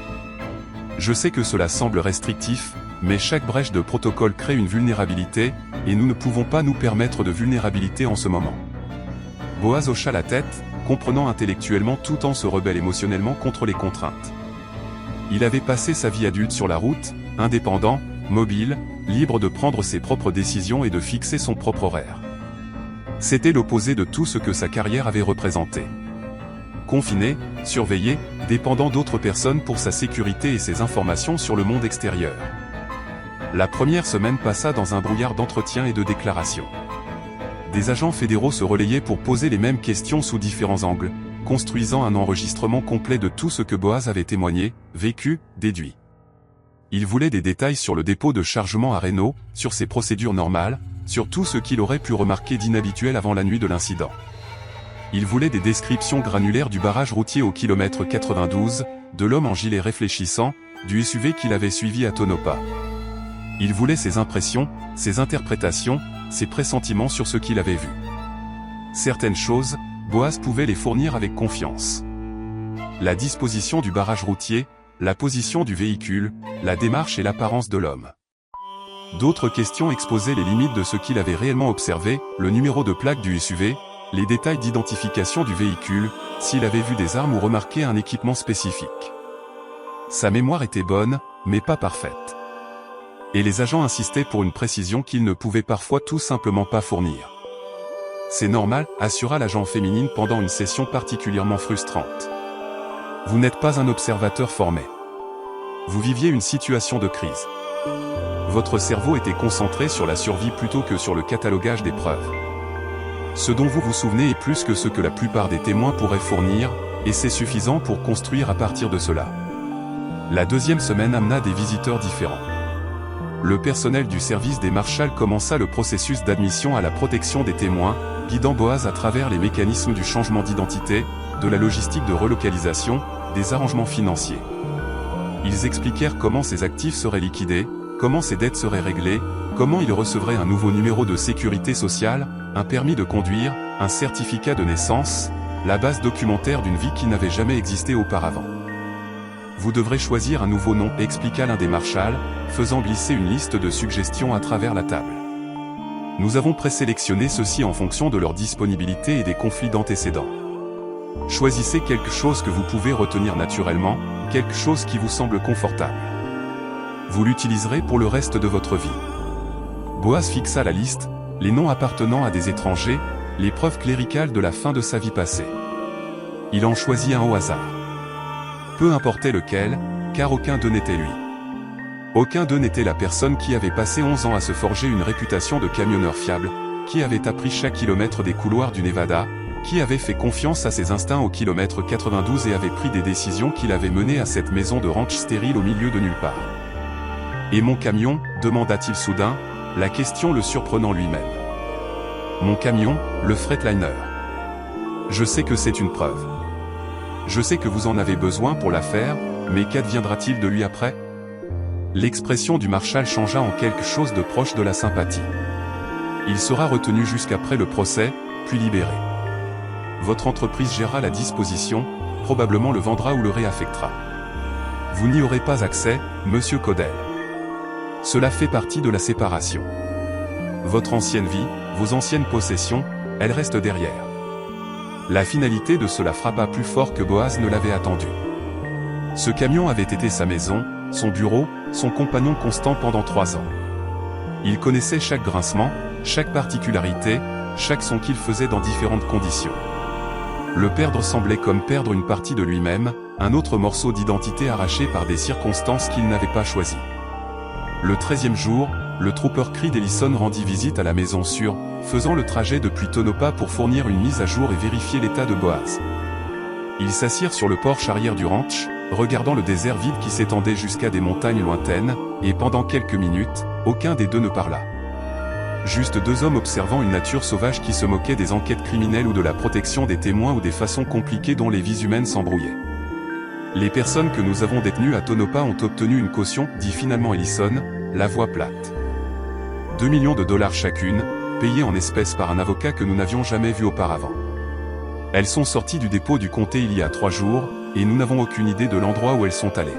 Je sais que cela semble restrictif, mais chaque brèche de protocole crée une vulnérabilité, et nous ne pouvons pas nous permettre de vulnérabilité en ce moment. Boaz hocha la tête, comprenant intellectuellement tout en se rebelle émotionnellement contre les contraintes. Il avait passé sa vie adulte sur la route, indépendant, mobile, libre de prendre ses propres décisions et de fixer son propre horaire. C'était l'opposé de tout ce que sa carrière avait représenté. Confiné, surveillé, dépendant d'autres personnes pour sa sécurité et ses informations sur le monde extérieur. La première semaine passa dans un brouillard d'entretiens et de déclarations. Des agents fédéraux se relayaient pour poser les mêmes questions sous différents angles, construisant un enregistrement complet de tout ce que Boaz avait témoigné, vécu, déduit. Il voulait des détails sur le dépôt de chargement à Reno, sur ses procédures normales, sur tout ce qu'il aurait pu remarquer d'inhabituel avant la nuit de l'incident. Il voulait des descriptions granulaires du barrage routier au kilomètre 92, de l'homme en gilet réfléchissant, du SUV qu'il avait suivi à Tonopah. Il voulait ses impressions, ses interprétations, ses pressentiments sur ce qu'il avait vu. Certaines choses, Boaz pouvait les fournir avec confiance. La disposition du barrage routier, la position du véhicule, la démarche et l'apparence de l'homme. D'autres questions exposaient les limites de ce qu'il avait réellement observé, le numéro de plaque du SUV, les détails d'identification du véhicule, s'il avait vu des armes ou remarqué un équipement spécifique. Sa mémoire était bonne, mais pas parfaite. Et les agents insistaient pour une précision qu'ils ne pouvaient parfois tout simplement pas fournir. C'est normal, assura l'agent féminine pendant une session particulièrement frustrante. Vous n'êtes pas un observateur formé. Vous viviez une situation de crise. Votre cerveau était concentré sur la survie plutôt que sur le catalogage des preuves. Ce dont vous vous souvenez est plus que ce que la plupart des témoins pourraient fournir, et c'est suffisant pour construire à partir de cela. La deuxième semaine amena des visiteurs différents. Le personnel du service des marshals commença le processus d'admission à la protection des témoins, guidant Boaz à travers les mécanismes du changement d'identité, de la logistique de relocalisation, des arrangements financiers. Ils expliquèrent comment ses actifs seraient liquidés, comment ses dettes seraient réglées, comment il recevrait un nouveau numéro de sécurité sociale, un permis de conduire, un certificat de naissance, la base documentaire d'une vie qui n'avait jamais existé auparavant. Vous devrez choisir un nouveau nom, expliqua l'un des marshals, faisant glisser une liste de suggestions à travers la table. Nous avons présélectionné ceux-ci en fonction de leur disponibilité et des conflits d'antécédents. Choisissez quelque chose que vous pouvez retenir naturellement, quelque chose qui vous semble confortable. Vous l'utiliserez pour le reste de votre vie. Boaz fixa la liste, les noms appartenant à des étrangers, les preuves cléricales de la fin de sa vie passée. Il en choisit un au hasard. Peu importait lequel, car aucun d'eux n'était lui. Aucun d'eux n'était la personne qui avait passé 11 ans à se forger une réputation de camionneur fiable, qui avait appris chaque kilomètre des couloirs du Nevada, qui avait fait confiance à ses instincts au kilomètre 92 et avait pris des décisions qui l'avaient mené à cette maison de ranch stérile au milieu de nulle part. Et mon camion, demanda-t-il soudain, la question le surprenant lui-même. Mon camion, le Freightliner. Je sais que c'est une preuve. Je sais que vous en avez besoin pour l'affaire, mais qu'adviendra-t-il de lui après? L'expression du marshal changea en quelque chose de proche de la sympathie. Il sera retenu jusqu'après le procès, puis libéré. Votre entreprise gérera la disposition, probablement le vendra ou le réaffectera. Vous n'y aurez pas accès, monsieur Caudell. Cela fait partie de la séparation. Votre ancienne vie, vos anciennes possessions, elles restent derrière. La finalité de cela frappa plus fort que Boaz ne l'avait attendu. Ce camion avait été sa maison, son bureau, son compagnon constant pendant 3 ans. Il connaissait chaque grincement, chaque particularité, chaque son qu'il faisait dans différentes conditions. Le perdre semblait comme perdre une partie de lui-même, un autre morceau d'identité arraché par des circonstances qu'il n'avait pas choisies. Le 13e jour, le trooper Creed Ellison rendit visite à la maison sûre, faisant le trajet depuis Tonopah pour fournir une mise à jour et vérifier l'état de Boaz. Ils s'assirent sur le porche arrière du ranch, regardant le désert vide qui s'étendait jusqu'à des montagnes lointaines, et pendant quelques minutes, aucun des deux ne parla. Juste 2 hommes observant une nature sauvage qui se moquait des enquêtes criminelles ou de la protection des témoins ou des façons compliquées dont les vies humaines s'embrouillaient. Les personnes que nous avons détenues à Tonopah ont obtenu une caution, dit finalement Ellison, la voix plate. 2 millions de dollars chacune, payés en espèces par un avocat que nous n'avions jamais vu auparavant. Elles sont sorties du dépôt du comté il y a 3 jours, et nous n'avons aucune idée de l'endroit où elles sont allées.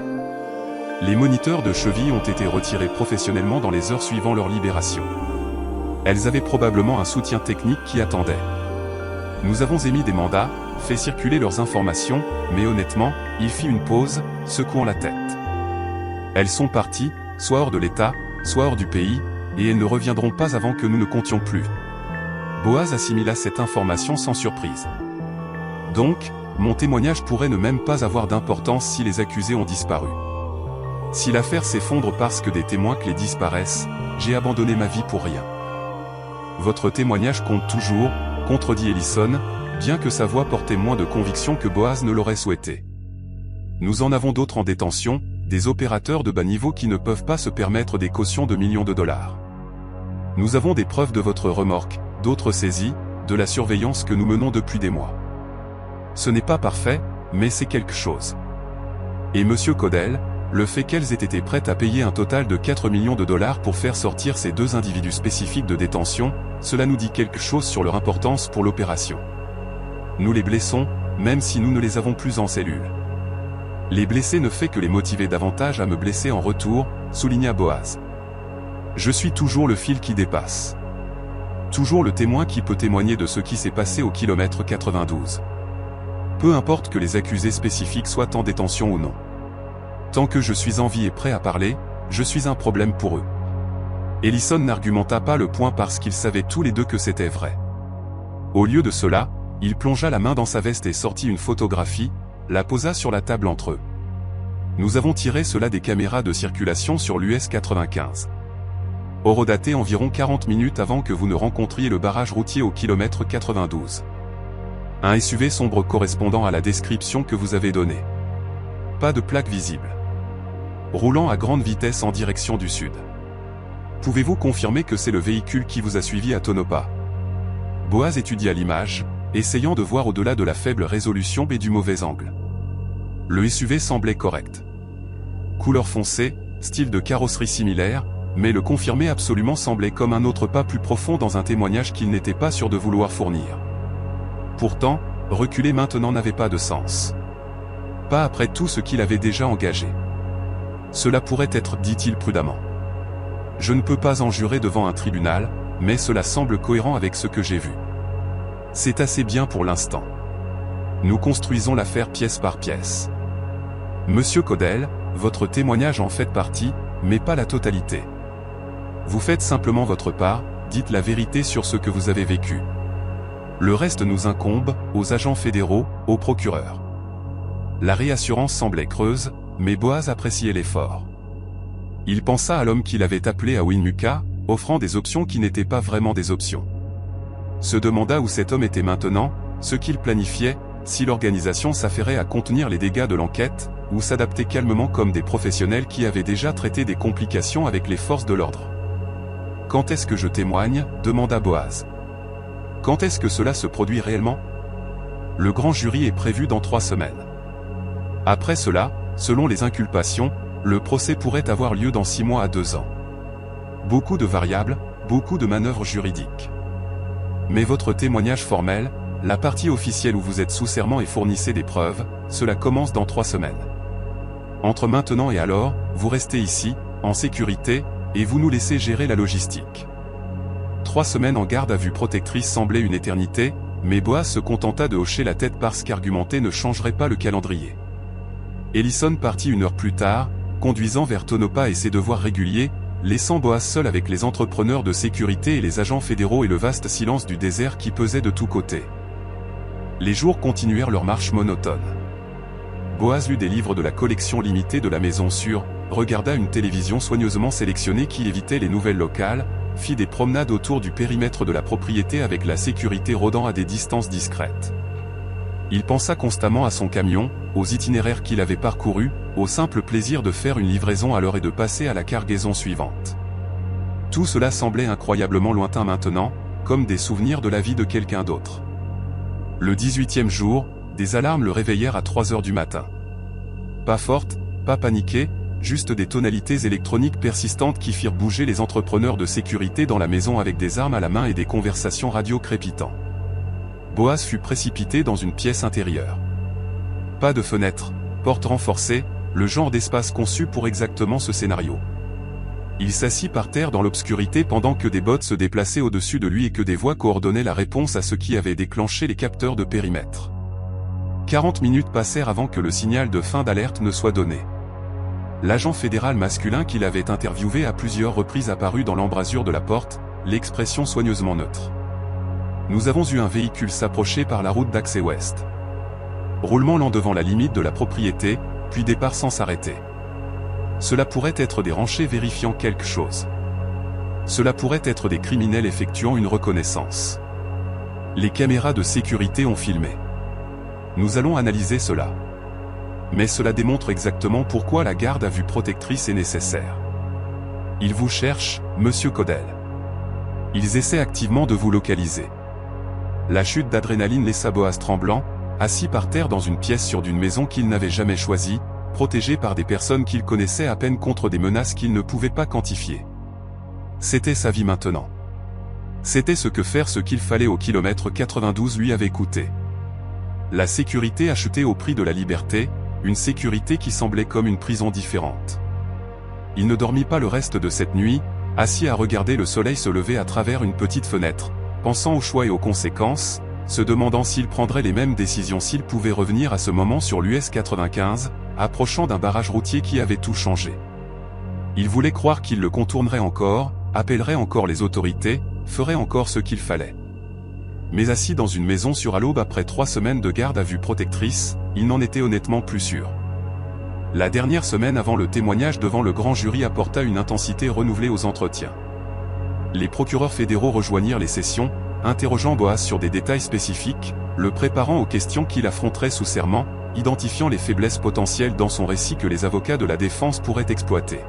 Les moniteurs de cheville ont été retirés professionnellement dans les heures suivant leur libération. Elles avaient probablement un soutien technique qui attendait. Nous avons émis des mandats, fait circuler leurs informations, mais honnêtement, il fit une pause, secouant la tête. Elles sont parties, soit hors de l'État, soit hors du pays, et elles ne reviendront pas avant que nous ne comptions plus. Boaz assimila cette information sans surprise. Donc, mon témoignage pourrait ne même pas avoir d'importance si les accusés ont disparu. Si l'affaire s'effondre parce que des témoins clés disparaissent, j'ai abandonné ma vie pour rien. Votre témoignage compte toujours, contredit Ellison, bien que sa voix portait moins de conviction que Boaz ne l'aurait souhaité. Nous en avons d'autres en détention, des opérateurs de bas niveau qui ne peuvent pas se permettre des cautions de millions de dollars. Nous avons des preuves de votre remorque, d'autres saisies, de la surveillance que nous menons depuis des mois. Ce n'est pas parfait, mais c'est quelque chose. Et monsieur Caudell, le fait qu'elles aient été prêtes à payer un total de 4 millions de dollars pour faire sortir ces 2 individus spécifiques de détention, cela nous dit quelque chose sur leur importance pour l'opération. Nous les blessons, même si nous ne les avons plus en cellule. Les blesser ne fait que les motiver davantage à me blesser en retour, souligna Boaz. Je suis toujours le fil qui dépasse. Toujours le témoin qui peut témoigner de ce qui s'est passé au kilomètre 92. Peu importe que les accusés spécifiques soient en détention ou non. Tant que je suis en vie et prêt à parler, je suis un problème pour eux. Ellison n'argumenta pas le point parce qu'ils savaient tous les deux que c'était vrai. Au lieu de cela, il plongea la main dans sa veste et sortit une photographie, la posa sur la table entre eux. Nous avons tiré cela des caméras de circulation sur l'US 95. Horodaté environ 40 minutes avant que vous ne rencontriez le barrage routier au kilomètre 92. Un SUV sombre correspondant à la description que vous avez donnée. Pas de plaque visible. Roulant à grande vitesse en direction du sud. Pouvez-vous confirmer que c'est le véhicule qui vous a suivi à Tonopah? Boaz étudia l'image, essayant de voir au-delà de la faible résolution et du mauvais angle. Le SUV semblait correct. Couleur foncée, style de carrosserie similaire, mais le confirmer absolument semblait comme un autre pas plus profond dans un témoignage qu'il n'était pas sûr de vouloir fournir. Pourtant, reculer maintenant n'avait pas de sens. Pas après tout ce qu'il avait déjà engagé. Cela pourrait être, dit-il prudemment. Je ne peux pas en jurer devant un tribunal, mais cela semble cohérent avec ce que j'ai vu. C'est assez bien pour l'instant. Nous construisons l'affaire pièce par pièce. Monsieur Caudel, votre témoignage en fait partie, mais pas la totalité. Vous faites simplement votre part, dites la vérité sur ce que vous avez vécu. Le reste nous incombe, aux agents fédéraux, aux procureurs. La réassurance semblait creuse, mais Boaz appréciait l'effort. Il pensa à l'homme qu'il avait appelé à Winmuka, offrant des options qui n'étaient pas vraiment des options. Se demanda où cet homme était maintenant, ce qu'il planifiait, si l'organisation s'affairait à contenir les dégâts de l'enquête, ou s'adapter calmement comme des professionnels qui avaient déjà traité des complications avec les forces de l'ordre. « Quand est-ce que je témoigne » demanda Boaz. « Quand est-ce que cela se produit réellement ?» Le grand jury est prévu dans 3 semaines. Après cela, selon les inculpations, le procès pourrait avoir lieu dans 6 mois à 2 ans. Beaucoup de variables, beaucoup de manœuvres juridiques. Mais votre témoignage formel, la partie officielle où vous êtes sous serment et fournissez des preuves, cela commence dans 3 semaines. Entre maintenant et alors, vous restez ici, en sécurité, et vous nous laissez gérer la logistique. 3 semaines en garde à vue protectrice semblaient une éternité, mais Boaz se contenta de hocher la tête parce qu'argumenter ne changerait pas le calendrier. Ellison partit 1 heure plus tard, conduisant vers Tonopah et ses devoirs réguliers, laissant Boaz seul avec les entrepreneurs de sécurité et les agents fédéraux et le vaste silence du désert qui pesait de tous côtés. Les jours continuèrent leur marche monotone. Boaz lut des livres de la collection limitée de la maison sûre, regarda une télévision soigneusement sélectionnée qui évitait les nouvelles locales, fit des promenades autour du périmètre de la propriété avec la sécurité rôdant à des distances discrètes. Il pensa constamment à son camion, aux itinéraires qu'il avait parcourus, au simple plaisir de faire une livraison à l'heure et de passer à la cargaison suivante. Tout cela semblait incroyablement lointain maintenant, comme des souvenirs de la vie de quelqu'un d'autre. Le 18e jour, des alarmes le réveillèrent à 3 heures du matin. Pas fortes, pas paniquées, juste des tonalités électroniques persistantes qui firent bouger les entrepreneurs de sécurité dans la maison avec des armes à la main et des conversations radio crépitant. Boaz fut précipité dans une pièce intérieure. Pas de fenêtre, porte renforcée, le genre d'espace conçu pour exactement ce scénario. Il s'assit par terre dans l'obscurité pendant que des bots se déplaçaient au-dessus de lui et que des voix coordonnaient la réponse à ce qui avait déclenché les capteurs de périmètre. 40 minutes passèrent avant que le signal de fin d'alerte ne soit donné. L'agent fédéral masculin qu'il avait interviewé à plusieurs reprises apparut dans l'embrasure de la porte, l'expression soigneusement neutre. Nous avons eu un véhicule s'approcher par la route d'accès ouest. Roulement lent devant la limite de la propriété, puis départ sans s'arrêter. Cela pourrait être des ranchers vérifiant quelque chose. Cela pourrait être des criminels effectuant une reconnaissance. Les caméras de sécurité ont filmé. Nous allons analyser cela. Mais cela démontre exactement pourquoi la garde à vue protectrice est nécessaire. Ils vous cherchent, Monsieur Caudel. Ils essaient activement de vous localiser. La chute d'adrénaline laissa Boaz tremblant, assis par terre dans une pièce sur d'une maison qu'il n'avait jamais choisie, protégé par des personnes qu'il connaissait à peine contre des menaces qu'il ne pouvait pas quantifier. C'était sa vie maintenant. C'était ce qu'il fallait au kilomètre 92 lui avait coûté. La sécurité achetée au prix de la liberté, une sécurité qui semblait comme une prison différente. Il ne dormit pas le reste de cette nuit, assis à regarder le soleil se lever à travers une petite fenêtre, pensant aux choix et aux conséquences, se demandant s'il prendrait les mêmes décisions s'il pouvait revenir à ce moment sur l'US 95, approchant d'un barrage routier qui avait tout changé. Il voulait croire qu'il le contournerait encore, appellerait encore les autorités, ferait encore ce qu'il fallait. Mais assis dans une maison sur à l'aube après 3 semaines de garde à vue protectrice, il n'en était honnêtement plus sûr. La dernière semaine avant le témoignage devant le grand jury apporta une intensité renouvelée aux entretiens. Les procureurs fédéraux rejoignirent les sessions, interrogeant Boaz sur des détails spécifiques, le préparant aux questions qu'il affronterait sous serment, identifiant les faiblesses potentielles dans son récit que les avocats de la défense pourraient exploiter.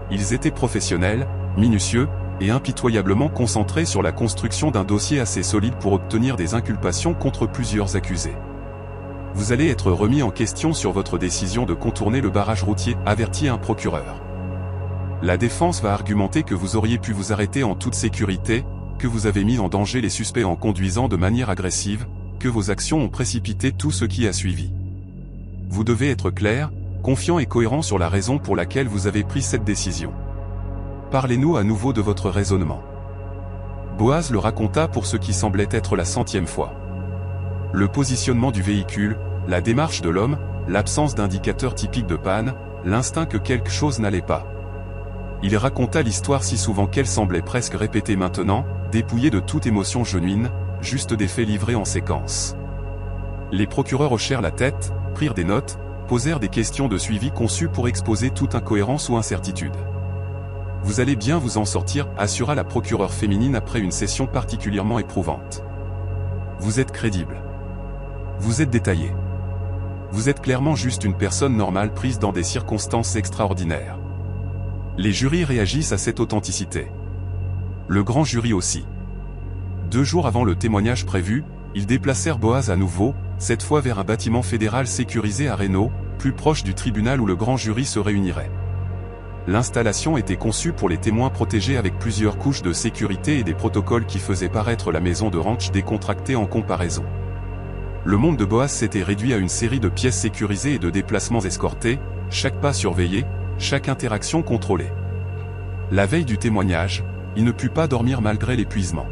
Ils étaient professionnels, minutieux, et impitoyablement concentrés sur la construction d'un dossier assez solide pour obtenir des inculpations contre plusieurs accusés. Vous allez être remis en question sur votre décision de contourner le barrage routier, avertit un procureur. La défense va argumenter que vous auriez pu vous arrêter en toute sécurité, que vous avez mis en danger les suspects en conduisant de manière agressive, que vos actions ont précipité tout ce qui a suivi. Vous devez être clair, confiant et cohérent sur la raison pour laquelle vous avez pris cette décision. Parlez-nous à nouveau de votre raisonnement. Boaz le raconta pour ce qui semblait être la 100e fois. Le positionnement du véhicule, la démarche de l'homme, l'absence d'indicateur typique de panne, l'instinct que quelque chose n'allait pas. Il raconta l'histoire si souvent qu'elle semblait presque répétée maintenant, dépouillée de toute émotion genuine, juste des faits livrés en séquence. Les procureurs hochèrent la tête, prirent des notes, posèrent des questions de suivi conçues pour exposer toute incohérence ou incertitude. « Vous allez bien vous en sortir », assura la procureure féminine après une session particulièrement éprouvante. « Vous êtes crédible. Vous êtes détaillé. Vous êtes clairement juste une personne normale prise dans des circonstances extraordinaires. » Les jurys réagissent à cette authenticité. Le grand jury aussi. 2 jours avant le témoignage prévu, ils déplacèrent Boaz à nouveau, cette fois vers un bâtiment fédéral sécurisé à Reno, plus proche du tribunal où le grand jury se réunirait. L'installation était conçue pour les témoins protégés avec plusieurs couches de sécurité et des protocoles qui faisaient paraître la maison de ranch décontractée en comparaison. Le monde de Boaz s'était réduit à une série de pièces sécurisées et de déplacements escortés, chaque pas surveillé, chaque interaction contrôlée. La veille du témoignage, il ne put pas dormir malgré l'épuisement.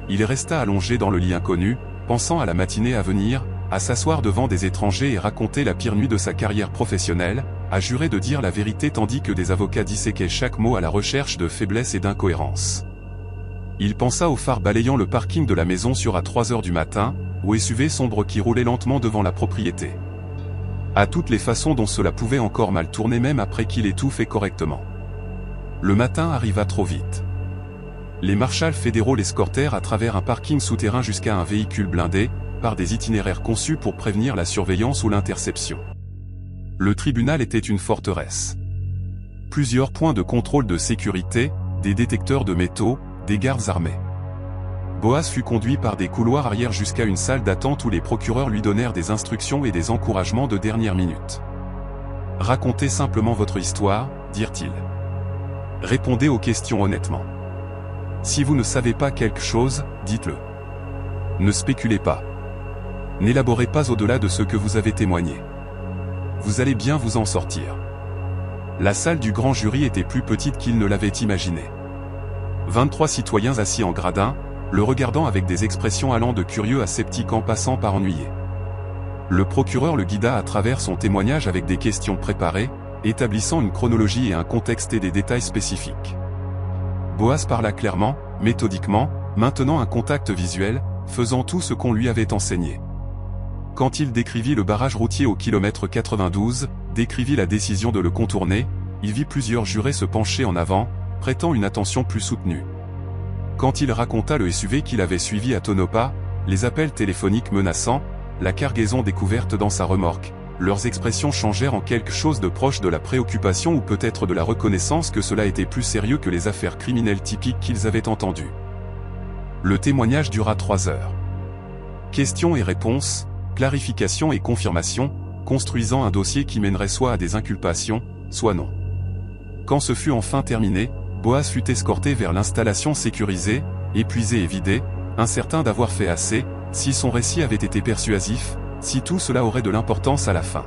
Il resta allongé dans le lit inconnu, pensant à la matinée à venir, à s'asseoir devant des étrangers et raconter la pire nuit de sa carrière professionnelle, à jurer de dire la vérité tandis que des avocats disséquaient chaque mot à la recherche de faiblesses et d'incohérences. Il pensa aux phares balayant le parking de la maison à 3 heures du matin, au SUV sombre qui roulait lentement devant la propriété. À toutes les façons dont cela pouvait encore mal tourner même après qu'il ait tout fait correctement. Le matin arriva trop vite. Les marshals fédéraux l'escortèrent à travers un parking souterrain jusqu'à un véhicule blindé, par des itinéraires conçus pour prévenir la surveillance ou l'interception. Le tribunal était une forteresse. Plusieurs points de contrôle de sécurité, des détecteurs de métaux, des gardes armés. Boaz fut conduit par des couloirs arrière jusqu'à une salle d'attente où les procureurs lui donnèrent des instructions et des encouragements de dernière minute. « Racontez simplement votre histoire », dirent-ils. « Répondez aux questions honnêtement. Si vous ne savez pas quelque chose, dites-le. Ne spéculez pas. N'élaborez pas au-delà de ce que vous avez témoigné. Vous allez bien vous en sortir. » La salle du grand jury était plus petite qu'il ne l'avait imaginé. 23 citoyens assis en gradin, le regardant avec des expressions allant de curieux à sceptiques en passant par ennuyés. Le procureur le guida à travers son témoignage avec des questions préparées, établissant une chronologie et un contexte et des détails spécifiques. Boaz parla clairement, méthodiquement, maintenant un contact visuel, faisant tout ce qu'on lui avait enseigné. Quand il décrivit le barrage routier au kilomètre 92, décrivit la décision de le contourner, il vit plusieurs jurés se pencher en avant, prêtant une attention plus soutenue. Quand il raconta le SUV qu'il avait suivi à Tonopah, les appels téléphoniques menaçants, la cargaison découverte dans sa remorque, leurs expressions changèrent en quelque chose de proche de la préoccupation ou peut-être de la reconnaissance que cela était plus sérieux que les affaires criminelles typiques qu'ils avaient entendues. Le témoignage dura 3 heures. Questions et réponses, clarifications et confirmations, construisant un dossier qui mènerait soit à des inculpations, soit non. Quand ce fut enfin terminé, Boaz fut escorté vers l'installation sécurisée, épuisé et vidé, incertain d'avoir fait assez, si son récit avait été persuasif, si tout cela aurait de l'importance à la fin.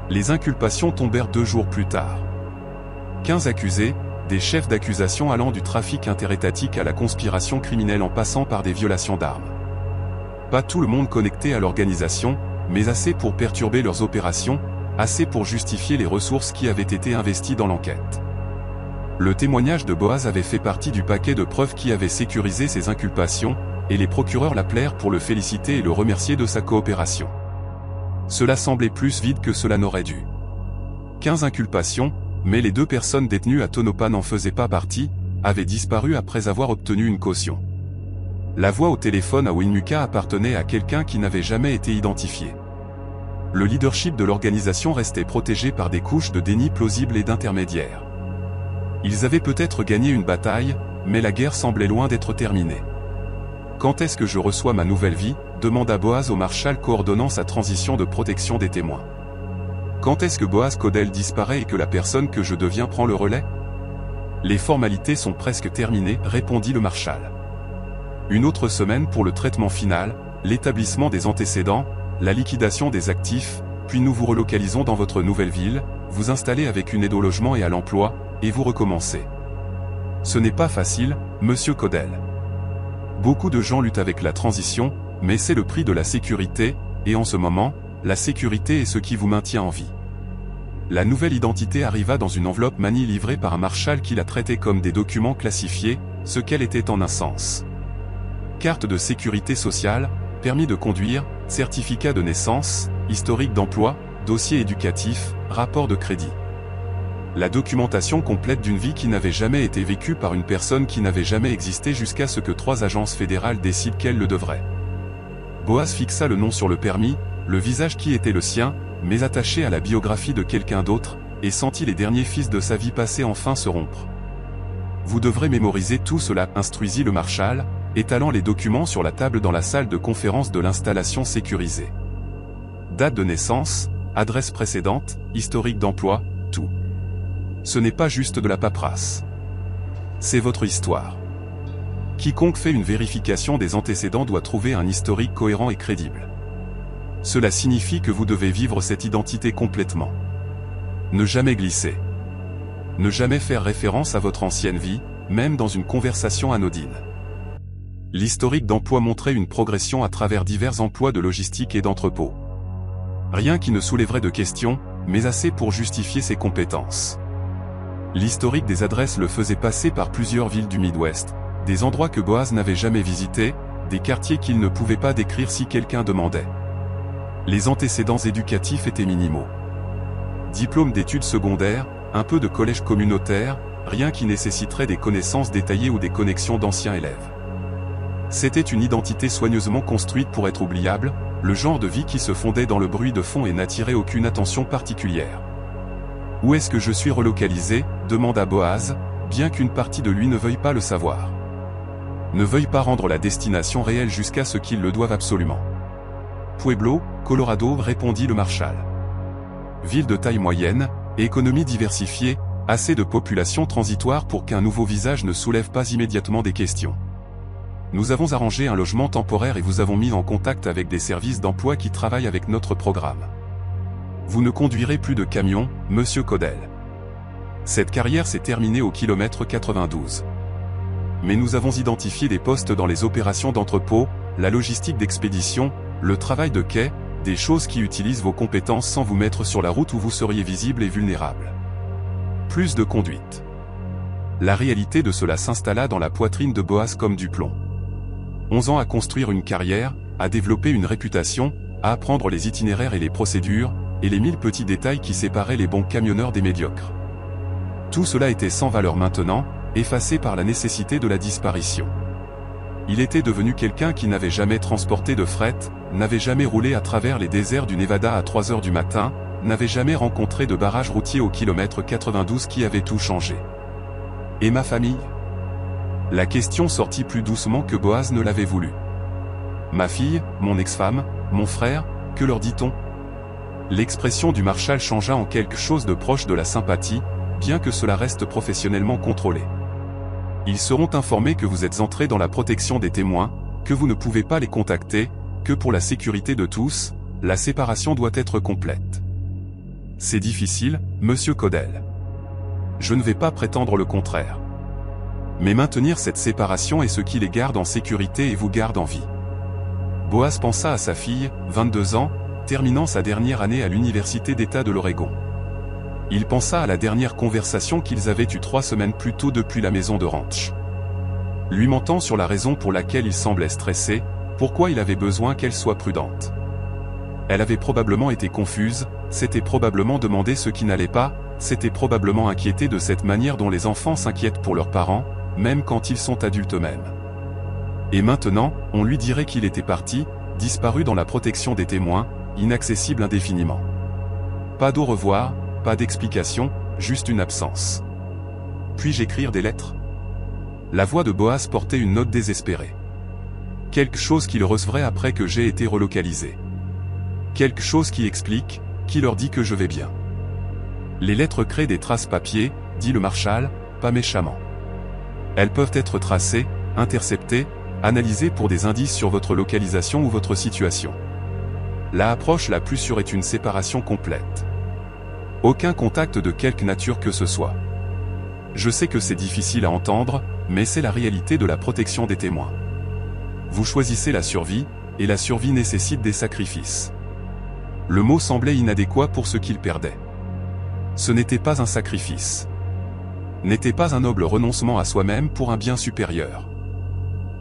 Les inculpations tombèrent 2 jours plus tard. 15 accusés, des chefs d'accusation allant du trafic interétatique à la conspiration criminelle en passant par des violations d'armes. Pas tout le monde connecté à l'organisation, mais assez pour perturber leurs opérations, assez pour justifier les ressources qui avaient été investies dans l'enquête. Le témoignage de Boaz avait fait partie du paquet de preuves qui avait sécurisé ses inculpations, et les procureurs l'appelèrent pour le féliciter et le remercier de sa coopération. Cela semblait plus vide que cela n'aurait dû. 15 inculpations, mais les 2 personnes détenues à Tonopah n'en faisaient pas partie, avaient disparu après avoir obtenu une caution. La voix au téléphone à Winnemucca appartenait à quelqu'un qui n'avait jamais été identifié. Le leadership de l'organisation restait protégé par des couches de déni plausibles et d'intermédiaires. Ils avaient peut-être gagné une bataille, mais la guerre semblait loin d'être terminée. « Quand est-ce que je reçois ma nouvelle vie ?» demanda Boaz au marshal coordonnant sa transition de protection des témoins. « Quand est-ce que Boaz Caudell disparaît et que la personne que je deviens prend le relais ?»« Les formalités sont presque terminées, » répondit le marshal. « Une autre semaine pour le traitement final, l'établissement des antécédents, la liquidation des actifs, puis nous vous relocalisons dans votre nouvelle ville, vous installez avec une aide au logement et à l'emploi, et vous recommencez. Ce n'est pas facile, monsieur Caudell. Beaucoup de gens luttent avec la transition, mais c'est le prix de la sécurité, et en ce moment, la sécurité est ce qui vous maintient en vie. La nouvelle identité arriva dans une enveloppe manie livrée par un marshal qui la traitait comme des documents classifiés, ce qu'elle était en un sens. Carte de sécurité sociale, permis de conduire, certificat de naissance, historique d'emploi, dossier éducatif, rapport de crédit. La documentation complète d'une vie qui n'avait jamais été vécue par une personne qui n'avait jamais existé jusqu'à ce que 3 agences fédérales décident qu'elle le devrait. Boaz fixa le nom sur le permis, le visage qui était le sien, mais attaché à la biographie de quelqu'un d'autre, et sentit les derniers fils de sa vie passée enfin se rompre. Vous devrez mémoriser tout cela, instruisit le marshal, étalant les documents sur la table dans la salle de conférence de l'installation sécurisée. Date de naissance, adresse précédente, historique d'emploi, tout. Ce n'est pas juste de la paperasse. C'est votre histoire. Quiconque fait une vérification des antécédents doit trouver un historique cohérent et crédible. Cela signifie que vous devez vivre cette identité complètement. Ne jamais glisser. Ne jamais faire référence à votre ancienne vie, même dans une conversation anodine. L'historique d'emploi montrait une progression à travers divers emplois de logistique et d'entrepôt. Rien qui ne soulèverait de questions, mais assez pour justifier ses compétences. L'historique des adresses le faisait passer par plusieurs villes du Midwest, des endroits que Boaz n'avait jamais visités, des quartiers qu'il ne pouvait pas décrire si quelqu'un demandait. Les antécédents éducatifs étaient minimaux. Diplôme d'études secondaires, un peu de collège communautaire, rien qui nécessiterait des connaissances détaillées ou des connexions d'anciens élèves. C'était une identité soigneusement construite pour être oubliable, le genre de vie qui se fondait dans le bruit de fond et n'attirait aucune attention particulière. « Où est-ce que je suis relocalisé ?» demanda Boaz, bien qu'une partie de lui ne veuille pas le savoir. Ne veuille pas rendre la destination réelle jusqu'à ce qu'il le doive absolument. « Pueblo, Colorado » répondit le marshal. Ville de taille moyenne, économie diversifiée, assez de population transitoire pour qu'un nouveau visage ne soulève pas immédiatement des questions. Nous avons arrangé un logement temporaire et vous avons mis en contact avec des services d'emploi qui travaillent avec notre programme. Vous ne conduirez plus de camion, Monsieur Codell. Cette carrière s'est terminée au kilomètre 92. Mais nous avons identifié des postes dans les opérations d'entrepôt, la logistique d'expédition, le travail de quai, des choses qui utilisent vos compétences sans vous mettre sur la route où vous seriez visible et vulnérable. Plus de conduite. La réalité de cela s'installa dans la poitrine de Boaz comme du plomb. 11 ans à construire une carrière, à développer une réputation, à apprendre les itinéraires et les procédures, et les 1000 petits détails qui séparaient les bons camionneurs des médiocres. Tout cela était sans valeur maintenant, effacé par la nécessité de la disparition. Il était devenu quelqu'un qui n'avait jamais transporté de fret, n'avait jamais roulé à travers les déserts du Nevada à 3 heures du matin, n'avait jamais rencontré de barrage routier au kilomètre 92 qui avait tout changé. Et ma famille ? La question sortit plus doucement que Boaz ne l'avait voulu. Ma fille, mon ex-femme, mon frère, que leur dit-on ? L'expression du marshal changea en quelque chose de proche de la sympathie, bien que cela reste professionnellement contrôlé. Ils seront informés que vous êtes entré dans la protection des témoins, que vous ne pouvez pas les contacter, que pour la sécurité de tous, la séparation doit être complète. C'est difficile, Monsieur Codell. Je ne vais pas prétendre le contraire. Mais maintenir cette séparation est ce qui les garde en sécurité et vous garde en vie. Boaz pensa à sa fille, 22 ans, terminant sa dernière année à l'Université d'État de l'Oregon. Il pensa à la dernière conversation qu'ils avaient eue 3 semaines plus tôt depuis la maison de ranch. Lui mentant sur la raison pour laquelle il semblait stressé, pourquoi il avait besoin qu'elle soit prudente. Elle avait probablement été confuse, s'était probablement demandé ce qui n'allait pas, s'était probablement inquiété de cette manière dont les enfants s'inquiètent pour leurs parents, même quand ils sont adultes eux-mêmes. Et maintenant, on lui dirait qu'il était parti, disparu dans la protection des témoins, inaccessible indéfiniment. Pas d'au revoir, pas d'explication, juste une absence. Puis-je écrire des lettres ? La voix de Boaz portait une note désespérée. Quelque chose qui le recevrait après que j'ai été relocalisé. Quelque chose qui explique, qui leur dit que je vais bien. Les lettres créent des traces papier, dit le marshal, pas méchamment. Elles peuvent être tracées, interceptées, analysées pour des indices sur votre localisation ou votre situation. La approche la plus sûre est une séparation complète. Aucun contact de quelque nature que ce soit. Je sais que c'est difficile à entendre, mais c'est la réalité de la protection des témoins. Vous choisissez la survie, et la survie nécessite des sacrifices. Le mot semblait inadéquat pour ce qu'il perdait. Ce n'était pas un sacrifice. N'était pas un noble renoncement à soi-même pour un bien supérieur.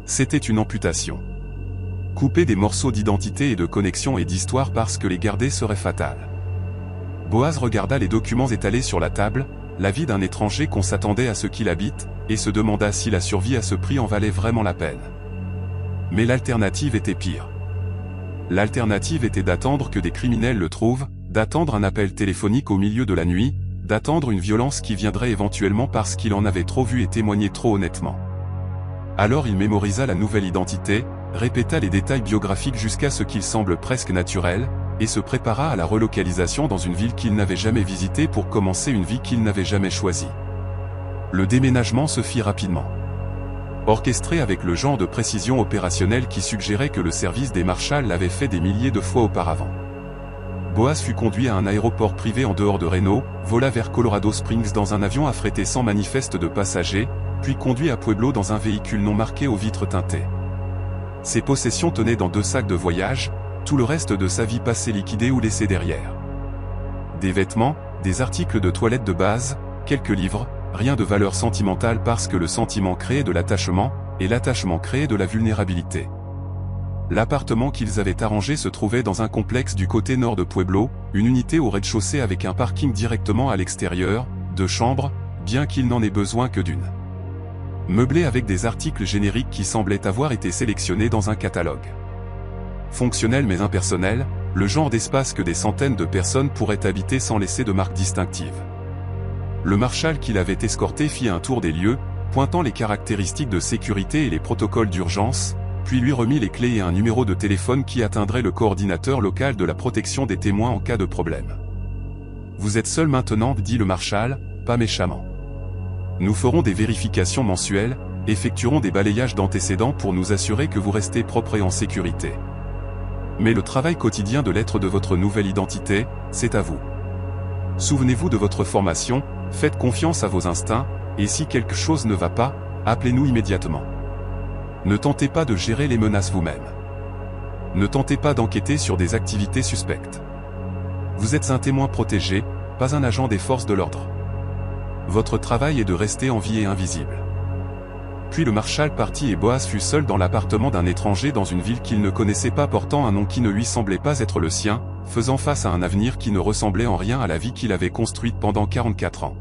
C'était une amputation. Couper des morceaux d'identité et de connexion et d'histoire parce que les garder serait fatal. Boaz regarda les documents étalés sur la table, la vie d'un étranger qu'on s'attendait à ce qu'il habite, et se demanda si la survie à ce prix en valait vraiment la peine. Mais l'alternative était pire. L'alternative était d'attendre que des criminels le trouvent, d'attendre un appel téléphonique au milieu de la nuit, d'attendre une violence qui viendrait éventuellement parce qu'il en avait trop vu et témoigné trop honnêtement. Alors il mémorisa la nouvelle identité, répéta les détails biographiques jusqu'à ce qu'il semble presque naturel, et se prépara à la relocalisation dans une ville qu'il n'avait jamais visitée pour commencer une vie qu'il n'avait jamais choisie. Le déménagement se fit rapidement. Orchestré avec le genre de précision opérationnelle qui suggérait que le service des Marshalls l'avait fait des milliers de fois auparavant. Boaz fut conduit à un aéroport privé en dehors de Reno, vola vers Colorado Springs dans un avion affrété sans manifeste de passagers, puis conduit à Pueblo dans un véhicule non marqué aux vitres teintées. Ses possessions tenaient dans 2 sacs de voyage, tout le reste de sa vie passée liquidé ou laissé derrière. Des vêtements, des articles de toilette de base, quelques livres, rien de valeur sentimentale parce que le sentiment créait de l'attachement, et l'attachement créait de la vulnérabilité. L'appartement qu'ils avaient arrangé se trouvait dans un complexe du côté nord de Pueblo, une unité au rez-de-chaussée avec un parking directement à l'extérieur, 2 chambres, bien qu'il n'en ait besoin que d'une. Meublé avec des articles génériques qui semblaient avoir été sélectionnés dans un catalogue. Fonctionnel mais impersonnel, le genre d'espace que des centaines de personnes pourraient habiter sans laisser de marque distinctive. Le marshal qui l'avait escorté fit un tour des lieux, pointant les caractéristiques de sécurité et les protocoles d'urgence, puis lui remit les clés et un numéro de téléphone qui atteindrait le coordinateur local de la protection des témoins en cas de problème. « Vous êtes seul maintenant » dit le marshal, pas méchamment. « Nous ferons des vérifications mensuelles, effectuerons des balayages d'antécédents pour nous assurer que vous restez propre et en sécurité. Mais le travail quotidien de l'être de votre nouvelle identité, c'est à vous. Souvenez-vous de votre formation, faites confiance à vos instincts, et si quelque chose ne va pas, appelez-nous immédiatement. Ne tentez pas de gérer les menaces vous-même. Ne tentez pas d'enquêter sur des activités suspectes. Vous êtes un témoin protégé, pas un agent des forces de l'ordre. Votre travail est de rester en vie et invisible. » Puis le marshal partit et Boaz fut seul dans l'appartement d'un étranger dans une ville qu'il ne connaissait pas portant un nom qui ne lui semblait pas être le sien, faisant face à un avenir qui ne ressemblait en rien à la vie qu'il avait construite pendant 44 ans.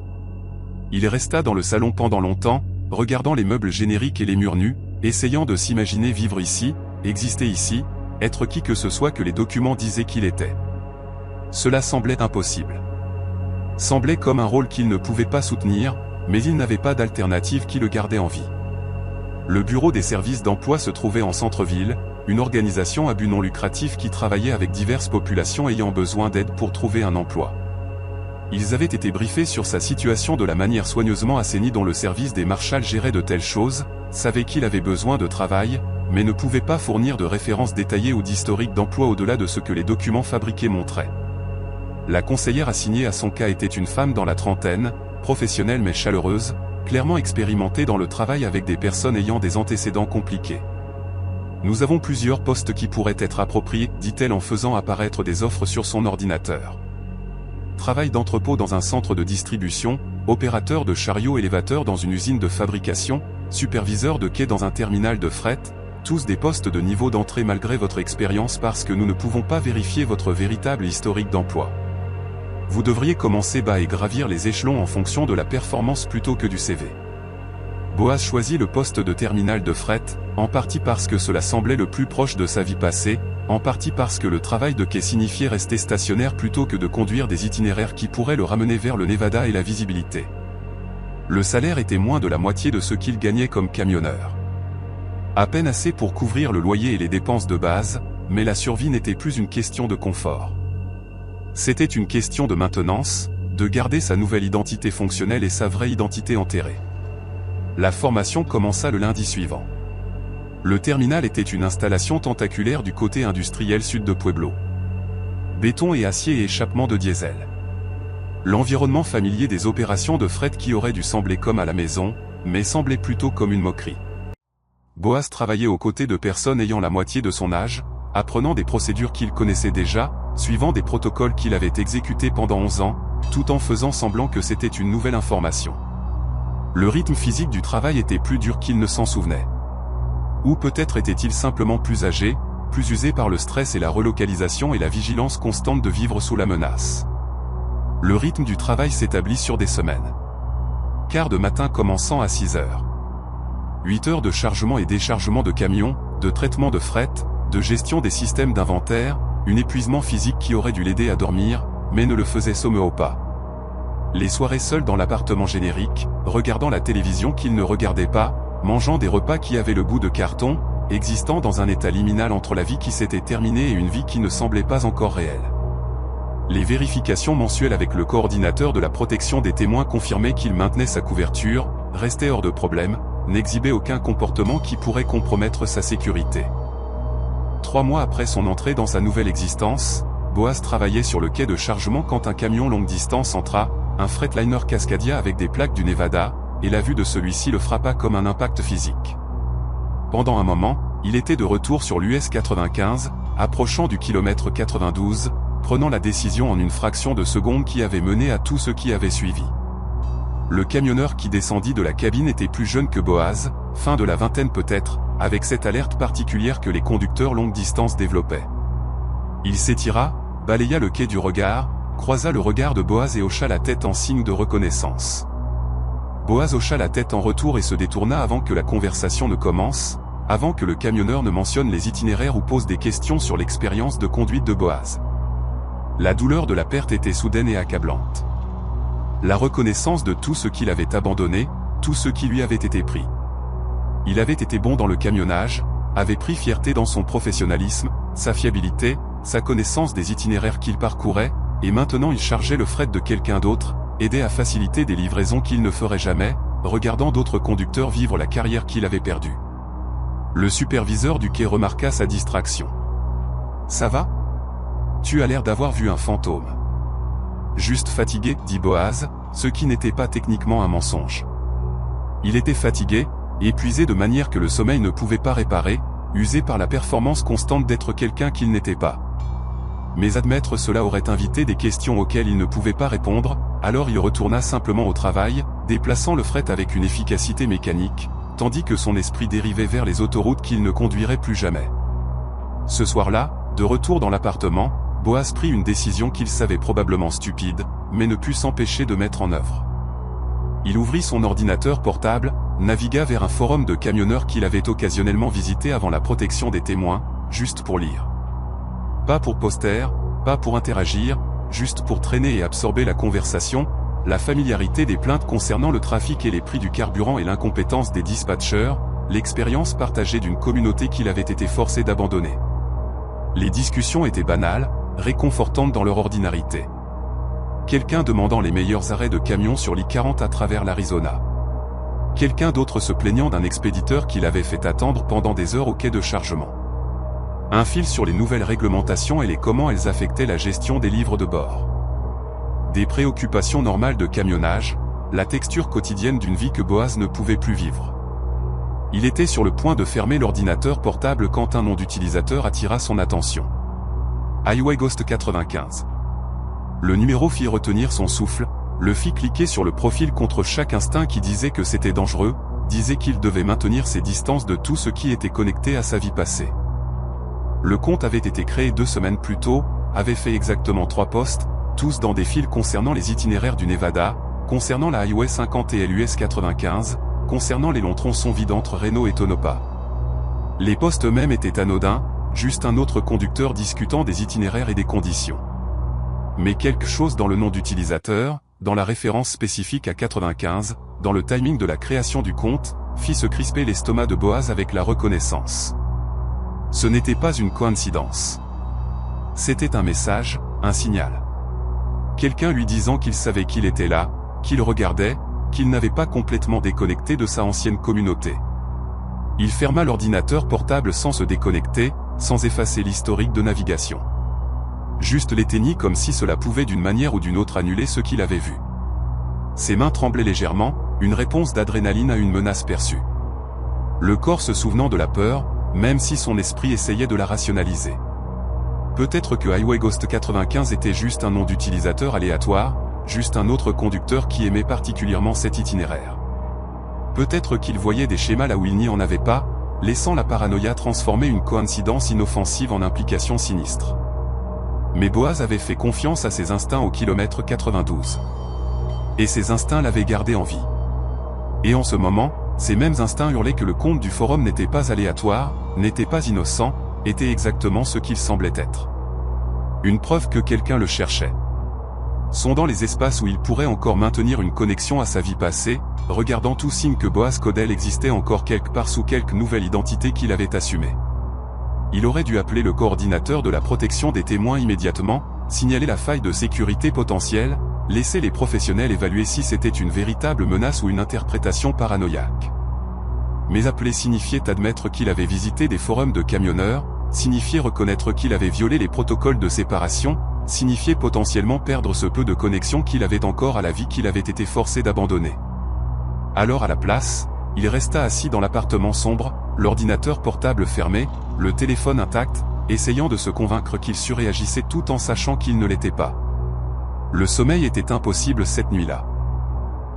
Il resta dans le salon pendant longtemps, regardant les meubles génériques et les murs nus, essayant de s'imaginer vivre ici, exister ici, être qui que ce soit que les documents disaient qu'il était. Cela semblait impossible. Semblait comme un rôle qu'il ne pouvait pas soutenir, mais il n'avait pas d'alternative qui le gardait en vie. Le bureau des services d'emploi se trouvait en centre-ville, une organisation à but non lucratif qui travaillait avec diverses populations ayant besoin d'aide pour trouver un emploi. Ils avaient été briefés sur sa situation de la manière soigneusement assainie dont le service des Marshalls gérait de telles choses, savait qu'il avait besoin de travail, mais ne pouvait pas fournir de références détaillées ou d'historique d'emploi au-delà de ce que les documents fabriqués montraient. La conseillère assignée à son cas était une femme dans la trentaine, professionnelle mais chaleureuse, clairement expérimentée dans le travail avec des personnes ayant des antécédents compliqués. « Nous avons plusieurs postes qui pourraient être appropriés », dit-elle en faisant apparaître des offres sur son ordinateur. Travail d'entrepôt dans un centre de distribution, opérateur de chariot élévateur dans une usine de fabrication, superviseur de quai dans un terminal de fret, tous des postes de niveau d'entrée malgré votre expérience parce que nous ne pouvons pas vérifier votre véritable historique d'emploi. Vous devriez commencer bas et gravir les échelons en fonction de la performance plutôt que du CV. Boaz choisit le poste de terminal de fret, en partie parce que cela semblait le plus proche de sa vie passée, en partie parce que le travail de quai signifiait rester stationnaire plutôt que de conduire des itinéraires qui pourraient le ramener vers le Nevada et la visibilité. Le salaire était moins de la moitié de ce qu'il gagnait comme camionneur. À peine assez pour couvrir le loyer et les dépenses de base, mais la survie n'était plus une question de confort. C'était une question de maintenance, de garder sa nouvelle identité fonctionnelle et sa vraie identité enterrée. La formation commença le lundi suivant. Le terminal était une installation tentaculaire du côté industriel sud de Pueblo. Béton et acier et échappement de diesel. L'environnement familier des opérations de fret qui aurait dû sembler comme à la maison, mais semblait plutôt comme une moquerie. Boaz travaillait aux côtés de personnes ayant la moitié de son âge, apprenant des procédures qu'il connaissait déjà, suivant des protocoles qu'il avait exécutés pendant 11 ans, tout en faisant semblant que c'était une nouvelle information. Le rythme physique du travail était plus dur qu'il ne s'en souvenait. Ou peut-être était-il simplement plus âgé, plus usé par le stress et la relocalisation et la vigilance constante de vivre sous la menace. Le rythme du travail s'établit sur des semaines. Quart de matin commençant à 6 heures. 8 heures de chargement et déchargement de camions, de traitement de fret, de gestion des systèmes d'inventaire, un épuisement physique qui aurait dû l'aider à dormir, mais ne le faisait sommeau pas. Les soirées seules dans l'appartement générique, regardant la télévision qu'il ne regardait pas, mangeant des repas qui avaient le goût de carton, existant dans un état liminal entre la vie qui s'était terminée et une vie qui ne semblait pas encore réelle. Les vérifications mensuelles avec le coordinateur de la protection des témoins confirmaient qu'il maintenait sa couverture, restait hors de problème, n'exhibait aucun comportement qui pourrait compromettre sa sécurité. 3 mois après son entrée dans sa nouvelle existence, Boaz travaillait sur le quai de chargement quand un camion longue distance entra, un Freightliner Cascadia avec des plaques du Nevada, et la vue de celui-ci le frappa comme un impact physique. Pendant un moment, il était de retour sur l'US 95, approchant du kilomètre 92, prenant la décision en une fraction de seconde qui avait mené à tout ce qui avait suivi. Le camionneur qui descendit de la cabine était plus jeune que Boaz, fin de la vingtaine peut-être, avec cette alerte particulière que les conducteurs longue distance développaient. Il s'étira, balaya le quai du regard, croisa le regard de Boaz et hocha la tête en signe de reconnaissance. Boaz hocha la tête en retour et se détourna avant que la conversation ne commence, avant que le camionneur ne mentionne les itinéraires ou pose des questions sur l'expérience de conduite de Boaz. La douleur de la perte était soudaine et accablante. La reconnaissance de tout ce qu'il avait abandonné, tout ce qui lui avait été pris. Il avait été bon dans le camionnage, avait pris fierté dans son professionnalisme, sa fiabilité, sa connaissance des itinéraires qu'il parcourait, et maintenant il chargeait le fret de quelqu'un d'autre, aidait à faciliter des livraisons qu'il ne ferait jamais, regardant d'autres conducteurs vivre la carrière qu'il avait perdue. Le superviseur du quai remarqua sa distraction. « Ça va ? Tu as l'air d'avoir vu un fantôme. » « Juste fatigué, dit Boaz, ce qui n'était pas techniquement un mensonge. Il était fatigué, épuisé de manière que le sommeil ne pouvait pas réparer, usé par la performance constante d'être quelqu'un qu'il n'était pas. Mais admettre cela aurait invité des questions auxquelles il ne pouvait pas répondre, alors il retourna simplement au travail, déplaçant le fret avec une efficacité mécanique, tandis que son esprit dérivait vers les autoroutes qu'il ne conduirait plus jamais. Ce soir-là, de retour dans l'appartement, Boaz prit une décision qu'il savait probablement stupide, mais ne put s'empêcher de mettre en œuvre. Il ouvrit son ordinateur portable, navigua vers un forum de camionneurs qu'il avait occasionnellement visité avant la protection des témoins, juste pour lire. Pas pour poster, pas pour interagir, juste pour traîner et absorber la conversation, la familiarité des plaintes concernant le trafic et les prix du carburant et l'incompétence des dispatchers, l'expérience partagée d'une communauté qu'il avait été forcé d'abandonner. Les discussions étaient banales, réconfortantes dans leur ordinarité. Quelqu'un demandant les meilleurs arrêts de camions sur l'I-40 à travers l'Arizona. Quelqu'un d'autre se plaignant d'un expéditeur qui l'avait fait attendre pendant des heures au quai de chargement. Un fil sur les nouvelles réglementations et comment elles affectaient la gestion des livres de bord. Des préoccupations normales de camionnage, la texture quotidienne d'une vie que Boaz ne pouvait plus vivre. Il était sur le point de fermer l'ordinateur portable quand un nom d'utilisateur attira son attention. Highway Ghost 95. Le numéro fit retenir son souffle, le fit cliquer sur le profil contre chaque instinct qui disait que c'était dangereux, disait qu'il devait maintenir ses distances de tout ce qui était connecté à sa vie passée. Le compte avait été créé 2 semaines plus tôt, avait fait exactement 3 posts, tous dans des fils concernant les itinéraires du Nevada, concernant la Highway 50 et l'US 95, concernant les longs tronçons vides entre Reno et Tonopah. Les posts eux-mêmes étaient anodins, juste un autre conducteur discutant des itinéraires et des conditions. Mais quelque chose dans le nom d'utilisateur, dans la référence spécifique à 95, dans le timing de la création du compte, fit se crisper l'estomac de Boaz avec la reconnaissance. Ce n'était pas une coïncidence. C'était un message, un signal. Quelqu'un lui disant qu'il savait qu'il était là, qu'il regardait, qu'il n'avait pas complètement déconnecté de sa ancienne communauté. Il ferma l'ordinateur portable sans se déconnecter, sans effacer l'historique de navigation. Juste l'éteignit comme si cela pouvait d'une manière ou d'une autre annuler ce qu'il avait vu. Ses mains tremblaient légèrement, une réponse d'adrénaline à une menace perçue. Le corps se souvenant de la peur, même si son esprit essayait de la rationaliser. Peut-être que Highway Ghost 95 était juste un nom d'utilisateur aléatoire, juste un autre conducteur qui aimait particulièrement cet itinéraire. Peut-être qu'il voyait des schémas là où il n'y en avait pas, laissant la paranoïa transformer une coïncidence inoffensive en implication sinistre. Mais Boaz avait fait confiance à ses instincts au kilomètre 92. Et ces instincts l'avaient gardé en vie. Et en ce moment, ces mêmes instincts hurlaient que le compte du forum n'était pas aléatoire, n'était pas innocent, était exactement ce qu'il semblait être. Une preuve que quelqu'un le cherchait. Sondant les espaces où il pourrait encore maintenir une connexion à sa vie passée, regardant tout signe que Boaz Codell existait encore quelque part sous quelque nouvelle identité qu'il avait assumée. Il aurait dû appeler le coordinateur de la protection des témoins immédiatement, signaler la faille de sécurité potentielle, laisser les professionnels évaluer si c'était une véritable menace ou une interprétation paranoïaque. Mais appeler signifiait admettre qu'il avait visité des forums de camionneurs, signifiait reconnaître qu'il avait violé les protocoles de séparation, signifiait potentiellement perdre ce peu de connexion qu'il avait encore à la vie qu'il avait été forcé d'abandonner. Alors à la place, il resta assis dans l'appartement sombre, l'ordinateur portable fermé, le téléphone intact, essayant de se convaincre qu'il surréagissait tout en sachant qu'il ne l'était pas. Le sommeil était impossible cette nuit-là.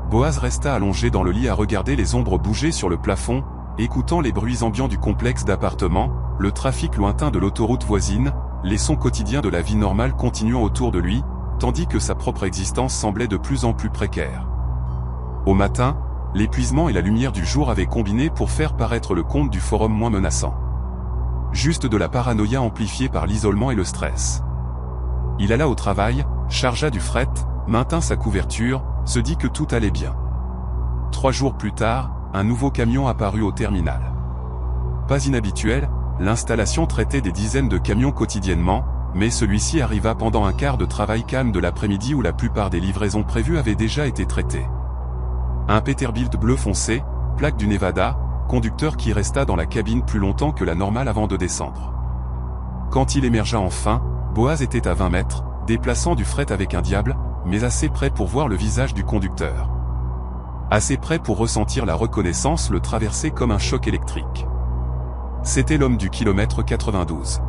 Boaz resta allongé dans le lit à regarder les ombres bouger sur le plafond, écoutant les bruits ambiants du complexe d'appartements, le trafic lointain de l'autoroute voisine, les sons quotidiens de la vie normale continuant autour de lui, tandis que sa propre existence semblait de plus en plus précaire. Au matin, l'épuisement et la lumière du jour avaient combiné pour faire paraître le compte du forum moins menaçant. Juste de la paranoïa amplifiée par l'isolement et le stress. Il alla au travail, chargea du fret, maintint sa couverture, se dit que tout allait bien. 3 jours plus tard, un nouveau camion apparut au terminal. Pas inhabituel, l'installation traitait des dizaines de camions quotidiennement, mais celui-ci arriva pendant un quart de travail calme de l'après-midi où la plupart des livraisons prévues avaient déjà été traitées. Un Peterbilt bleu foncé, plaque du Nevada, conducteur qui resta dans la cabine plus longtemps que la normale avant de descendre. Quand il émergea enfin, Boaz était à 20 mètres, déplaçant du fret avec un diable, mais assez près pour voir le visage du conducteur. Assez près pour ressentir la reconnaissance le traverser comme un choc électrique. C'était l'homme du kilomètre 92.